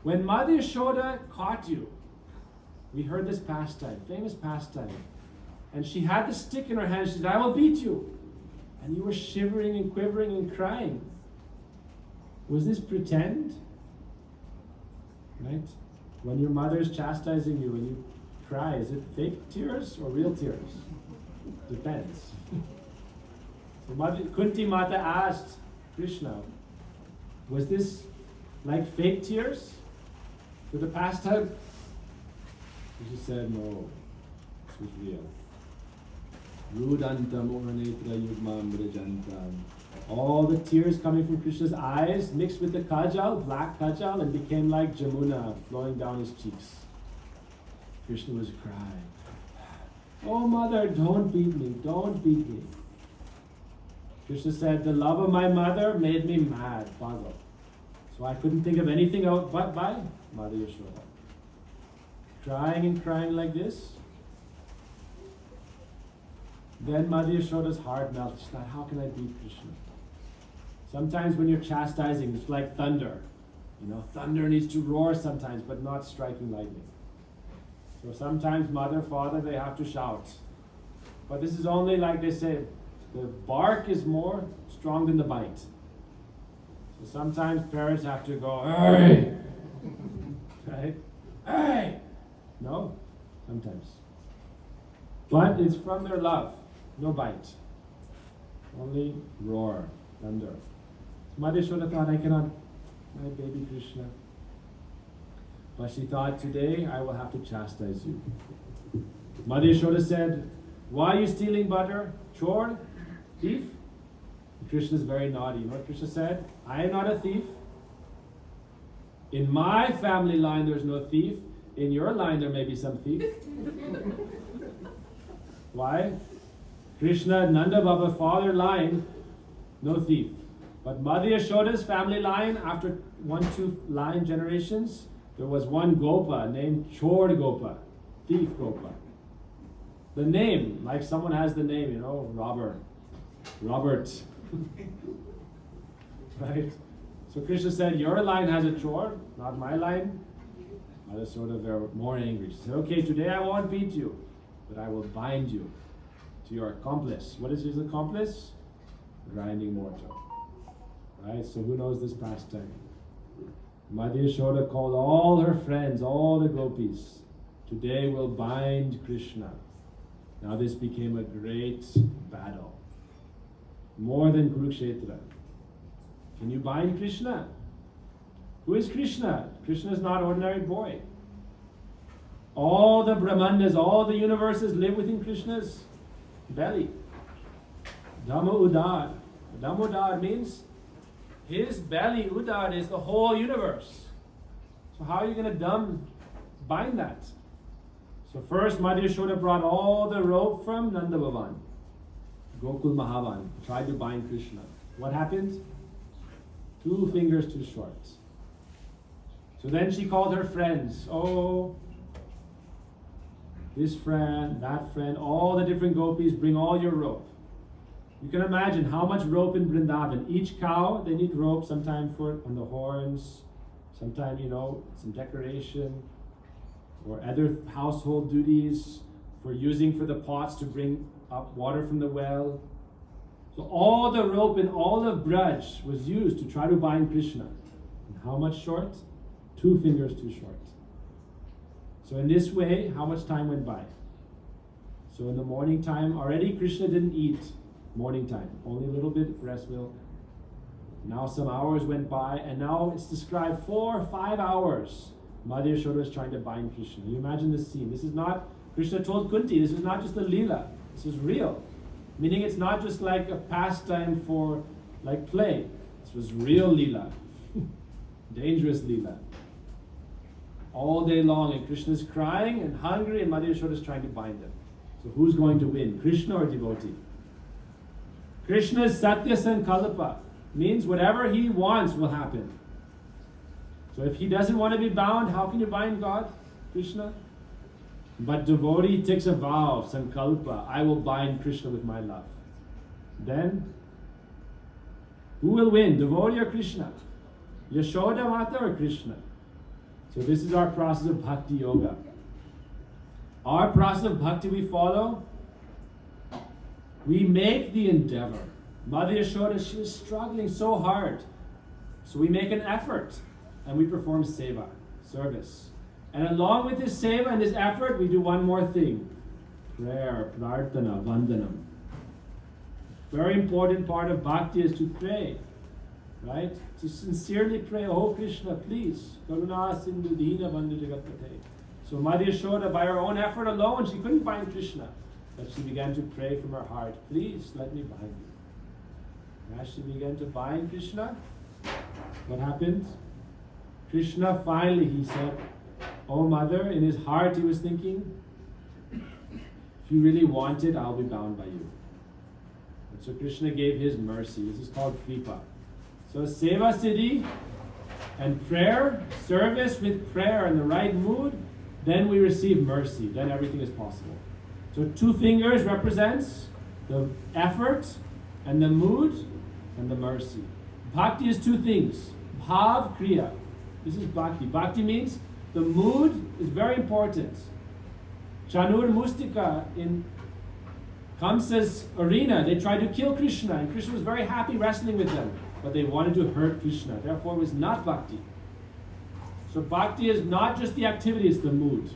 S1: when Mother Yashoda caught you, we heard this pastime, famous pastime, and she had the stick in her hand, she said, I will beat you. And you were shivering and quivering and crying. Was this pretend? Right? When your mother is chastising you and you cry, is it fake tears or real tears? Depends. So Kunti Mata asked Krishna, was this like fake tears for the pastime? He said, no, this was real. Rudanta Mohanetra Yugma Mrijantam. All the tears coming from Krishna's eyes mixed with the kajal, black kajal, and became like Jamuna flowing down his cheeks. Krishna was crying. Oh mother, don't beat me, don't beat me. Krishna said, the love of my mother made me mad, pagal. So I couldn't think of anything else but by Mother Yashoda. Crying and crying like this. Then Mother Yashoda's heart melted. She thought, how can I beat Krishna? Sometimes when you're chastising, it's like thunder. You know, thunder needs to roar sometimes, but not striking lightning. So sometimes mother, father, they have to shout. But this is only, like they say, The bark is more strong than the bite. So sometimes parents have to go, hey! Right? Hey! No? Sometimes. But it's from their love. No bite. Only roar, thunder. Mother Yashoda thought, I cannot, my baby Krishna. But she thought, today I will have to chastise you. Mother Yashoda said, why are you stealing butter? Chor? Thief? Krishna is very naughty. You know what Krishna said? I am not a thief. In my family line there's no thief. In your line there may be some thief. Why? Krishna, Nanda Baba, father line, no thief. But Mother Yashoda's family line, after 1-2 line generations, there was one Gopa named Chor Gopa, thief Gopa. The name, like someone has the name, Robert. Right? So Krishna said, your line has a chore, not my line. Mother Yashoda were more angry. She said, okay, today I won't beat you, but I will bind you to your accomplice. What is his accomplice? Grinding mortar. Right? So who knows this pastime? Mother Yashoda called all her friends, all the gopis. Today we'll bind Krishna. Now this became a great battle. More than Kurukshetra. Can you bind Krishna? Who is Krishna? Krishna is not ordinary boy. All the Brahmandas, all the universes live within Krishna's belly. Damodara. Damodara means his belly, Udar, is the whole universe. So how are you going to bind that? So first Mother Yashoda brought all the rope from Nanda Bhavan. Gokul Mahavan tried to bind Krishna. What happened? 2 fingers too short. So then she called her friends. Oh, this friend, that friend, all the different gopis, bring all your rope. You can imagine how much rope in Vrindavan. Each cow, they need rope sometime for on the horns, sometime, some decoration, or other household duties, for using for the pots to bring up water from the well. So all the rope in all of Braj was used to try to bind Krishna. And how much short? 2 fingers too short. So in this way, how much time went by? So in the morning time, already Krishna didn't eat morning time, only a little bit breast milk. Now some hours went by, and now it's described 4 or 5 hours. Mother Yashoda is trying to bind Krishna. You imagine this scene. This is not, Krishna told Kunti, this is not just a lila. This is real. Meaning it's not just like a pastime for like play. This was real lila. Dangerous lila. All day long, and Krishna is crying and hungry, and Mother Yashoda is trying to bind him. So who's going to win, Krishna or devotee? Krishna's Satya Sankalpa means whatever he wants will happen. So if he doesn't want to be bound, how can you bind God, Krishna? But devotee takes a vow, Sankalpa, I will bind Krishna with my love. Then, who will win, devotee or Krishna? Yashoda Mata or Krishna? So this is our process of bhakti yoga. Our process of bhakti we follow, we make the endeavor. Mother Yashoda, she was struggling so hard. So we make an effort and we perform seva, service. And along with this seva and this effort, we do one more thing. Prayer, prarthana, vandanam. Very important part of bhakti is to pray. Right? To sincerely pray, oh Krishna, please. Karuna sindhu dina bandhu jagatpate. So Mother Yashoda, by her own effort alone, she couldn't bind Krishna. But she began to pray from her heart, please let me bind you. As she began to bind Krishna, what happened? Krishna finally, he said, oh Mother, in his heart he was thinking, if you really want it, I'll be bound by you. And so Krishna gave his mercy. This is called kripa. So seva siddhi and prayer, service with prayer in the right mood, then we receive mercy. Then everything is possible. So 2 fingers represents the effort and the mood and the mercy. Bhakti is 2 things. Bhav, kriya. This is bhakti. Bhakti means the mood is very important. Chanur Mustika in Kamsa's arena, they tried to kill Krishna, and Krishna was very happy wrestling with them, but they wanted to hurt Krishna. Therefore, it was not bhakti. So bhakti is not just the activity, it's the mood.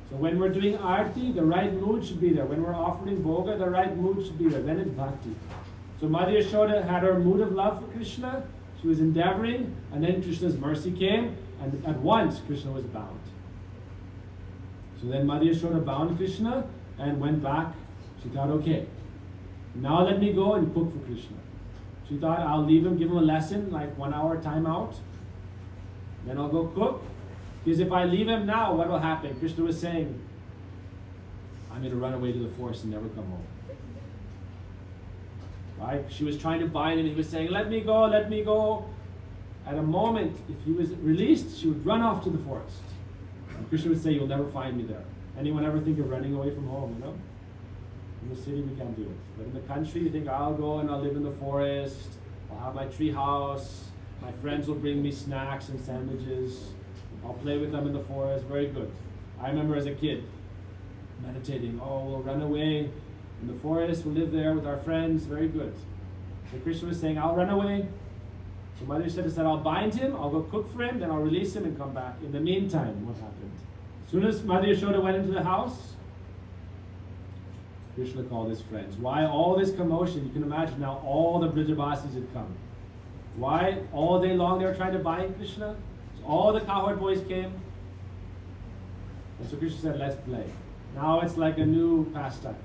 S1: So when we're doing arti, the right mood should be there. When we're offering bhoga, the right mood should be there. Then it's bhakti. So Mother Yashoda had her mood of love for Krishna. She was endeavoring, and then Krishna's mercy came, and at once Krishna was bound. So then Mother Yashoda bound Krishna and went back. She thought, okay, now let me go and cook for Krishna. She thought, I'll leave him, give him a lesson, like 1 hour time out. Then I'll go cook. Because if I leave him now, what will happen? Krishna was saying, I'm going to run away to the forest and never come home. Right? She was trying to bind him, and he was saying, let me go, let me go. At a moment, if he was released, she would run off to the forest. And Krishna would say, you'll never find me there. Anyone ever think of running away from home, you know? In the city, we can't do it. But in the country, you think, I'll go and I'll live in the forest. I'll have my tree house. My friends will bring me snacks and sandwiches. I'll play with them in the forest. Very good. I remember as a kid meditating. Oh, we'll run away in the forest. We'll live there with our friends. Very good. So Krishna was saying, I'll run away. So Mother Yashoda said, I'll bind him. I'll go cook for him. Then I'll release him and come back. In the meantime, what happened? As soon as Mother Yashoda went into the house, Krishna called his friends. Why all this commotion? You can imagine now all the Brijabasis had come. Why? All day long they were trying to bind Krishna. So all the cowherd boys came. And so Krishna said, let's play. Now it's like a new pastime.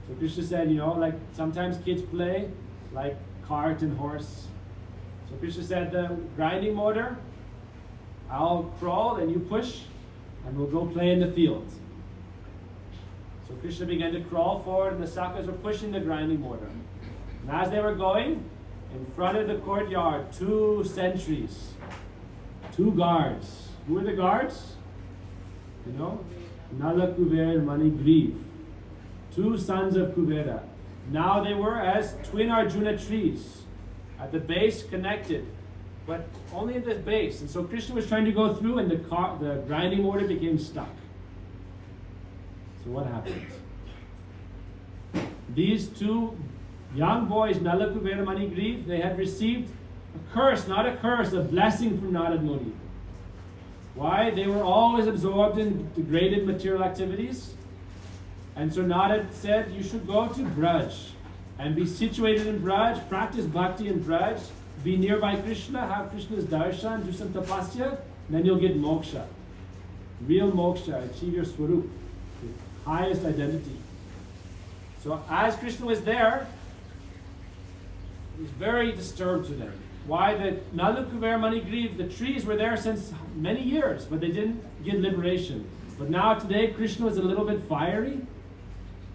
S1: So Krishna said, you know, like sometimes kids play like cart and horse. So Krishna said, the grinding motor, I'll crawl and you push, and we'll go play in the field. So Krishna began to crawl forward, and the Sakas were pushing the grinding mortar. And as they were going, in front of the courtyard, 2 sentries, 2 guards. Who were the guards? You know? Nala Kuver and Mani Grieve. 2 sons of Kuvera. Now they were as twin Arjuna trees, at the base connected, but only at the base. And so Krishna was trying to go through, and the grinding mortar became stuck. So what happened? These 2 young boys, Nala Kuvera Mani Grieve, they had received a curse, not a curse, a blessing from Narad Muni. Why? They were always absorbed in degraded material activities. And so Narad said, you should go to Braj and be situated in Braj, practice bhakti in Braj, be nearby Krishna, have Krishna's darshan, do some tapasya, and then you'll get moksha. Real moksha, achieve your swarup, the highest identity. So as Krishna was there, he was very disturbed today. Why? The Nala Kuver Mani Grieve, the trees were there since many years, but they didn't get liberation. But now today, Krishna was a little bit fiery,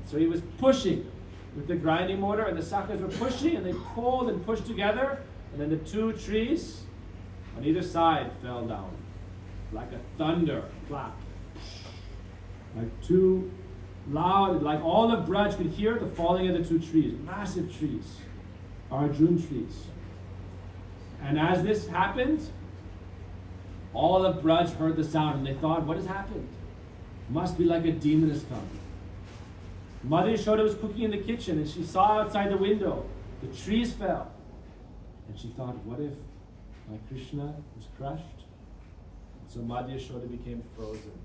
S1: so he was pushing with the grinding mortar, and the Sakas were pushing, and they pulled and pushed together, and then the 2 trees on either side fell down like a thunder clap, like 2 loud, like all of Braj could hear the falling of the 2 trees, massive trees, Arjun trees. And as this happened, all of Braj heard the sound, and they thought, what has happened? Must be like a demon has come. Mother Yashoda was cooking in the kitchen, and she saw outside the window, the trees fell. And she thought, what if my Krishna was crushed? And so Mother Yashoda became frozen,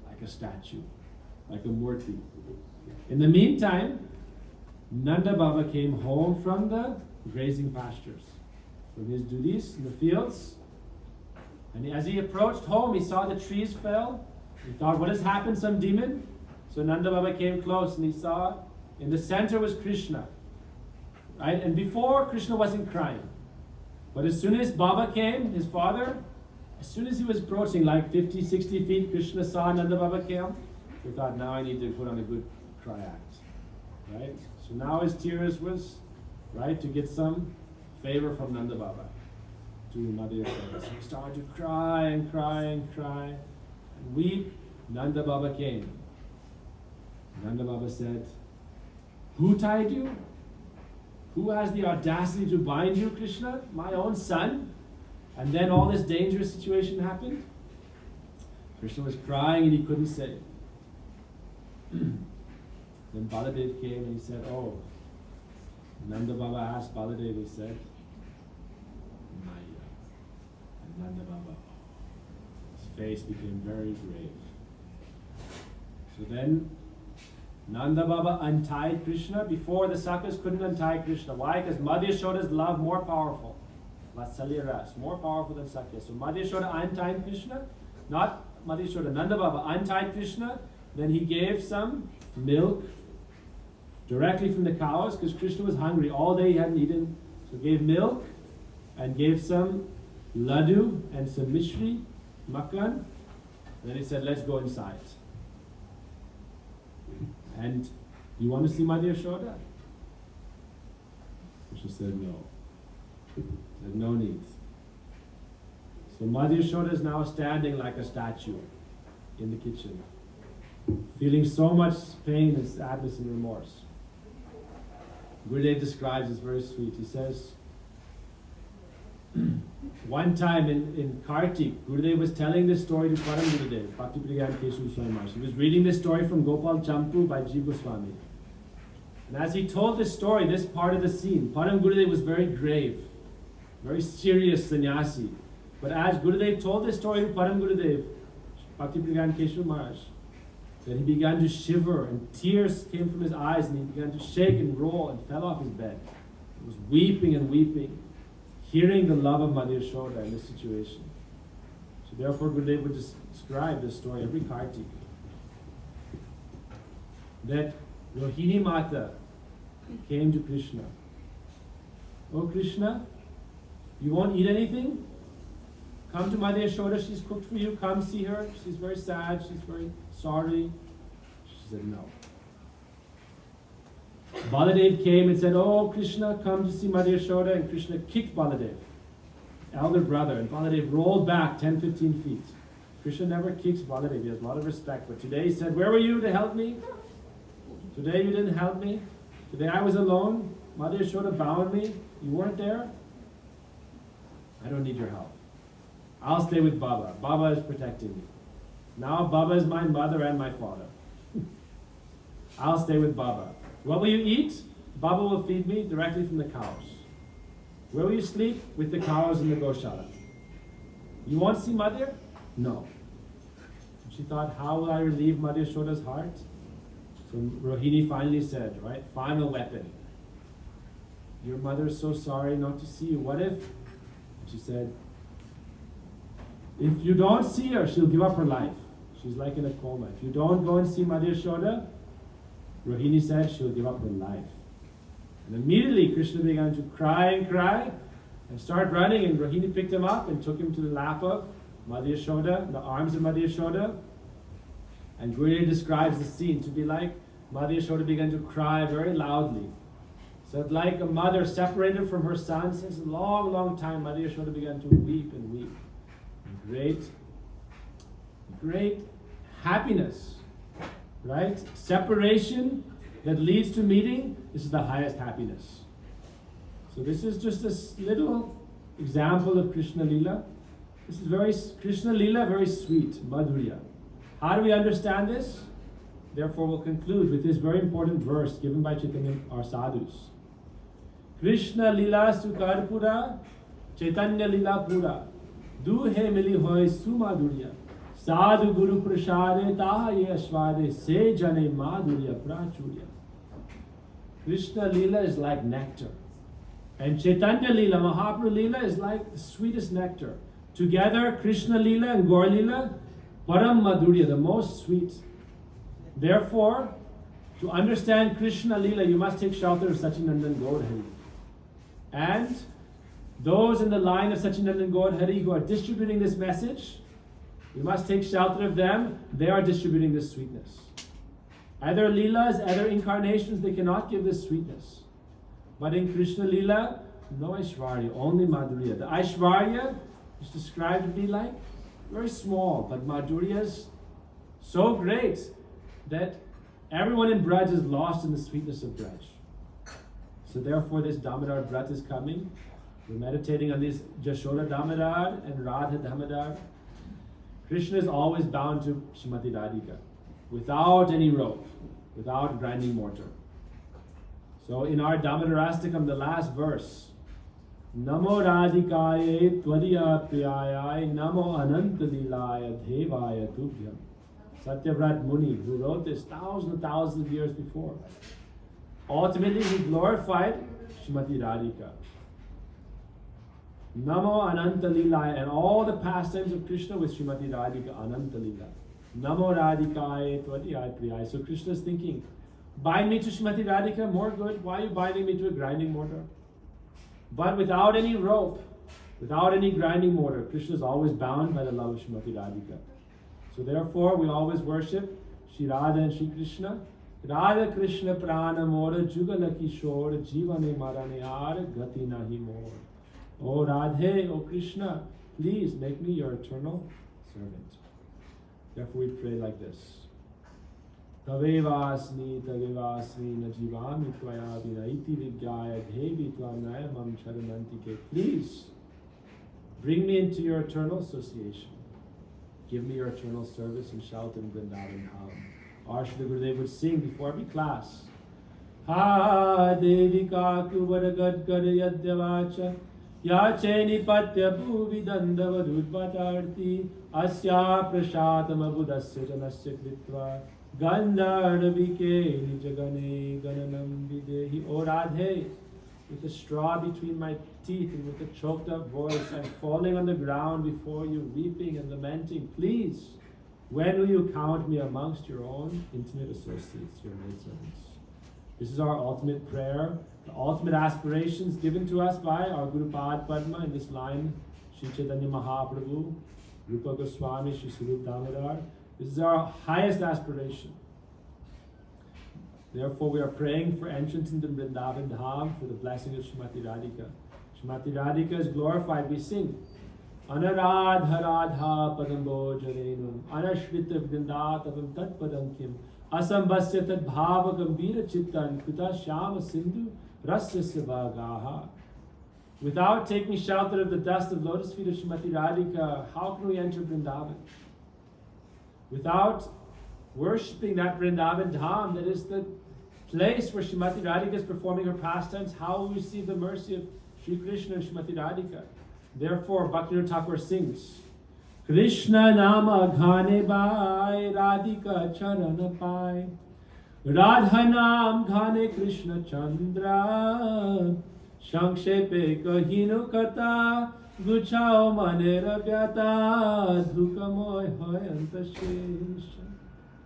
S1: like a statue, like a murti. In the meantime, Nanda Baba came home from the grazing pastures, from his duties in the fields. And as he approached home, he saw the trees fell. He thought, what has happened, some demon? So Nanda Baba came close, and he saw in the center was Krishna. Right? And before, Krishna wasn't crying. But as soon as Baba came, his father, as soon as he was approaching like 50, 60 feet, Krishna saw Nanda Baba came. He thought, now I need to put on a good cry act. Right? So now his tears was, right, to get some favor from Nanda Baba to Mother Yashoda. So he started to cry and cry and cry and weep. Nanda Baba came. Nanda Baba said, who tied you? Who has the audacity to bind you, Krishna? My own son? And then all this dangerous situation happened? Krishna was crying and he couldn't say. Then Baladev came and he said, oh, Nanda Baba asked Baladev, he said, Maya. And Nanda Baba, his face became very grave. So then Nanda Baba untied Krishna. Before, the Sakhas couldn't untie Krishna. Why? Because Madhya Yashoda's love more powerful. Vatsalya ras, more powerful than Sakya. So Madhya Yashoda untied Krishna, not Madhya Yashoda, Nanda Baba untied Krishna. Then he gave some milk directly from the cows, because Krishna was hungry. All day he hadn't eaten. So gave milk and gave some laddu and some mishri, makkan. And then he said, let's go inside. And you want to see Madhya Yashoda? Krishna said no. He said no need. So Madhya Yashoda is now standing like a statue in the kitchen, feeling so much pain and sadness and remorse. Gurudev describes this very sweet. He says, one time in Kartik, Gurudev was telling this story to Param Gurudev, Bhakti Pragyan Keshav Swami Maharaj. He was reading this story from Gopal Champu by Jiva Goswami. And as he told this story, this part of the scene, Param Gurudev was very grave, very serious sannyasi. But as Gurudev told this story to Param Gurudev, Bhakti Pragyan Keshav Maharaj, that he began to shiver and tears came from his eyes and he began to shake and roll and fell off his bed. He was weeping and weeping, hearing the love of Madhya Yashoda in this situation. So therefore Gurudev would describe this story every Kartik. That Rohini Mata came to Krishna. Oh Krishna, you won't eat anything? Come to Madhya Yashoda, she's cooked for you, come see her. She's very sad, she's very sorry. She said no. Baladev came and said, oh Krishna, come to see Madhya Yashoda, and Krishna kicked Baladev, elder brother, and Baladev rolled back 10-15 feet. Krishna never kicks Baladev, he has a lot of respect, but today he said, where were you to help me? Today you didn't help me. Today I was alone. Madhya Yashoda bound me. You weren't there. I don't need your help. I'll stay with Baba. Baba is protecting me. Now Baba is my mother and my father. I'll stay with Baba. What will you eat? Baba will feed me directly from the cows. Where will you sleep? With the cows in the Goshala. You won't see Madhya? No. She thought, how will I relieve Madhya Yashoda's heart? So Rohini finally said, right, final weapon. Your mother is so sorry not to see you. What if? She said, if you don't see her, she'll give up her life. She's like in a coma. If you don't go and see Madhya Yashoda, Rohini said she'll give up her life. And immediately Krishna began to cry and start running, and Rohini picked him up and took him to the lap of Madhya Yashoda, the arms of Madhya Yashoda. And Gurudev describes the scene to be like Madhya Yashoda began to cry very loudly. So it's like a mother separated from her son since a long, long time. Madhya Yashoda began to weep and weep. Great happiness, right? Separation that leads to meeting, this is the highest happiness. So this is just a little example of Krishna Lila. This is very, Krishna Lila, very sweet, Madhurya. How do we understand this? Therefore we'll conclude with this very important verse given by Chaitanya, our sadhus. Krishna Lila Sukar Pura, Chaitanya Lila Pura. Duhe mili hoy sumadurya. Sadhu Guru Prasade Taha ye Ashwade Se Jane Madhurya Prachurya. Krishna Lila is like nectar. And Chaitanya Lila, Mahaprabhu Lila is like the sweetest nectar. Together, Krishna Lila and Gaur Lila, Param Madhurya, the most sweet. Therefore, to understand Krishna Lila, you must take shelter of Sachinandan Gaur Hari. And those in the line of Sachinandan Gaur Hari who are distributing this message, we must take shelter of them. They are distributing this sweetness. Other Leelas, other incarnations, they cannot give this sweetness. But in Krishna Leela, no Aishwarya, only Madhurya. The Aishwarya is described to be like very small, but Madhurya is so great that everyone in Braj is lost in the sweetness of Braj. So therefore this Damodar Vrat is coming. We're meditating on this Jashoda Damodar and Radha Damodar. Krishna is always bound to Srimati Radhika without any rope. without grinding mortar. So in our Damodarastakam, the last verse, Namo Radhikaye Tvadiya Priyaya Namo Anantalilaya Devaya Tubhyam. Satyavrat Muni, who wrote this thousands and thousands of years before, ultimately he glorified Srimati Radhika. Namo Anantalilaya, and all the pastimes of Krishna with Srimati Radhika, Anantalila. Namo Radhikaye Tvadiya Priyaya. So Krishna is thinking, bind me to Srimati Radhika, more good. Why are you binding me to a grinding mortar? But without any rope, without any grinding mortar, Krishna is always bound by the love of Srimati Radhika. So therefore, we always worship Shri Radha and Shri Krishna. Radha Krishna Prana Mora Jugala Kishore Jivane Marane Ar Gati Nahi More. O Radhe, O Krishna, please make me your eternal servant. Therefore we pray like this. Tavevasmi najivami tvaya vinaiti vidyaya devi tvanaya mam charanantike. Please bring me into your eternal association. Give me your eternal service and shout in Vrindavan Dham. Our Shri Gurudev would sing before every class. Ha devika kuvaragad karayadhyavacha Yache nipatya bhuvi dandavadudvatarti asya prashatam abudasya janasya kritva gandharvike nijagane gananam videhi. O Radhe, with a straw between my teeth and with a choked up voice, I'm falling on the ground before you, weeping and lamenting. Please, when will you count me amongst your own intimate associates, your maidservants? This is our ultimate prayer, the ultimate aspirations given to us by our Guru Pad Padma in this line, Shri Chaitanya Mahaprabhu, Rupa Goswami, Shri Swarup Damodara. This is our highest aspiration. Therefore, we are praying for entrance into Vrindavan Dham for the blessing of Srimati Radhika. Srimati Radhika is glorified. We sing, Anaradha Radha Padambo Jarenum, Anashrita Vrindatavam Tat Padam Kim, Asambhasya Tat Bhava Gambira Chittan, Kuta Shama Sindhu, Rasya Sivagaha. Without taking shelter of the dust of lotus feet of Srimati Radhika, how can we enter Vrindavan? Without worshipping that Vrindavan Dham, that is the place where Srimati Radhika is performing her pastimes, how will we receive the mercy of Sri Krishna and Srimati Radhika? Therefore, Bhaktivinoda Thakur sings, Krishna nama ghane bai, Radhika charana pai, Radha nam ghane Krishna chandra, Shangshepe kahinu kata, Guchao manera vyata, Dhukamoy hoy antashesha.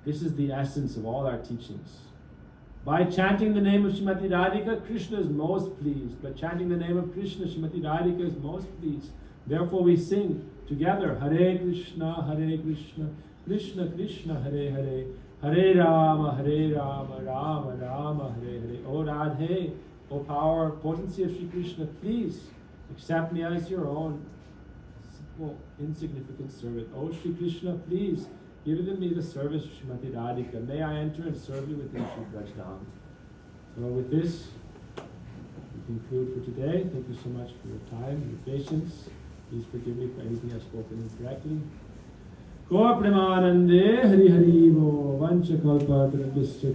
S1: This is the essence of all our teachings. By chanting the name of Srimati Radhika, Krishna is most pleased. By chanting the name of Krishna, Srimati Radhika is most pleased. Therefore we sing together, Hare Krishna, Krishna Krishna, Hare Hare, Hare Rama, Rama Rama, Hare Hare. O Radhe, O power, potency of Shri Krishna, please accept me as your own simple, insignificant servant. O Shri Krishna, please give me the service of Srimati Radhika. May I enter and serve you within Shri Brajdham. So with this, we conclude for today. Thank you so much for your time and your patience. Please forgive me for anything I've spoken incorrectly. Ko Premanande Hari Hari Vo Vancha Kalpa Tarabhisya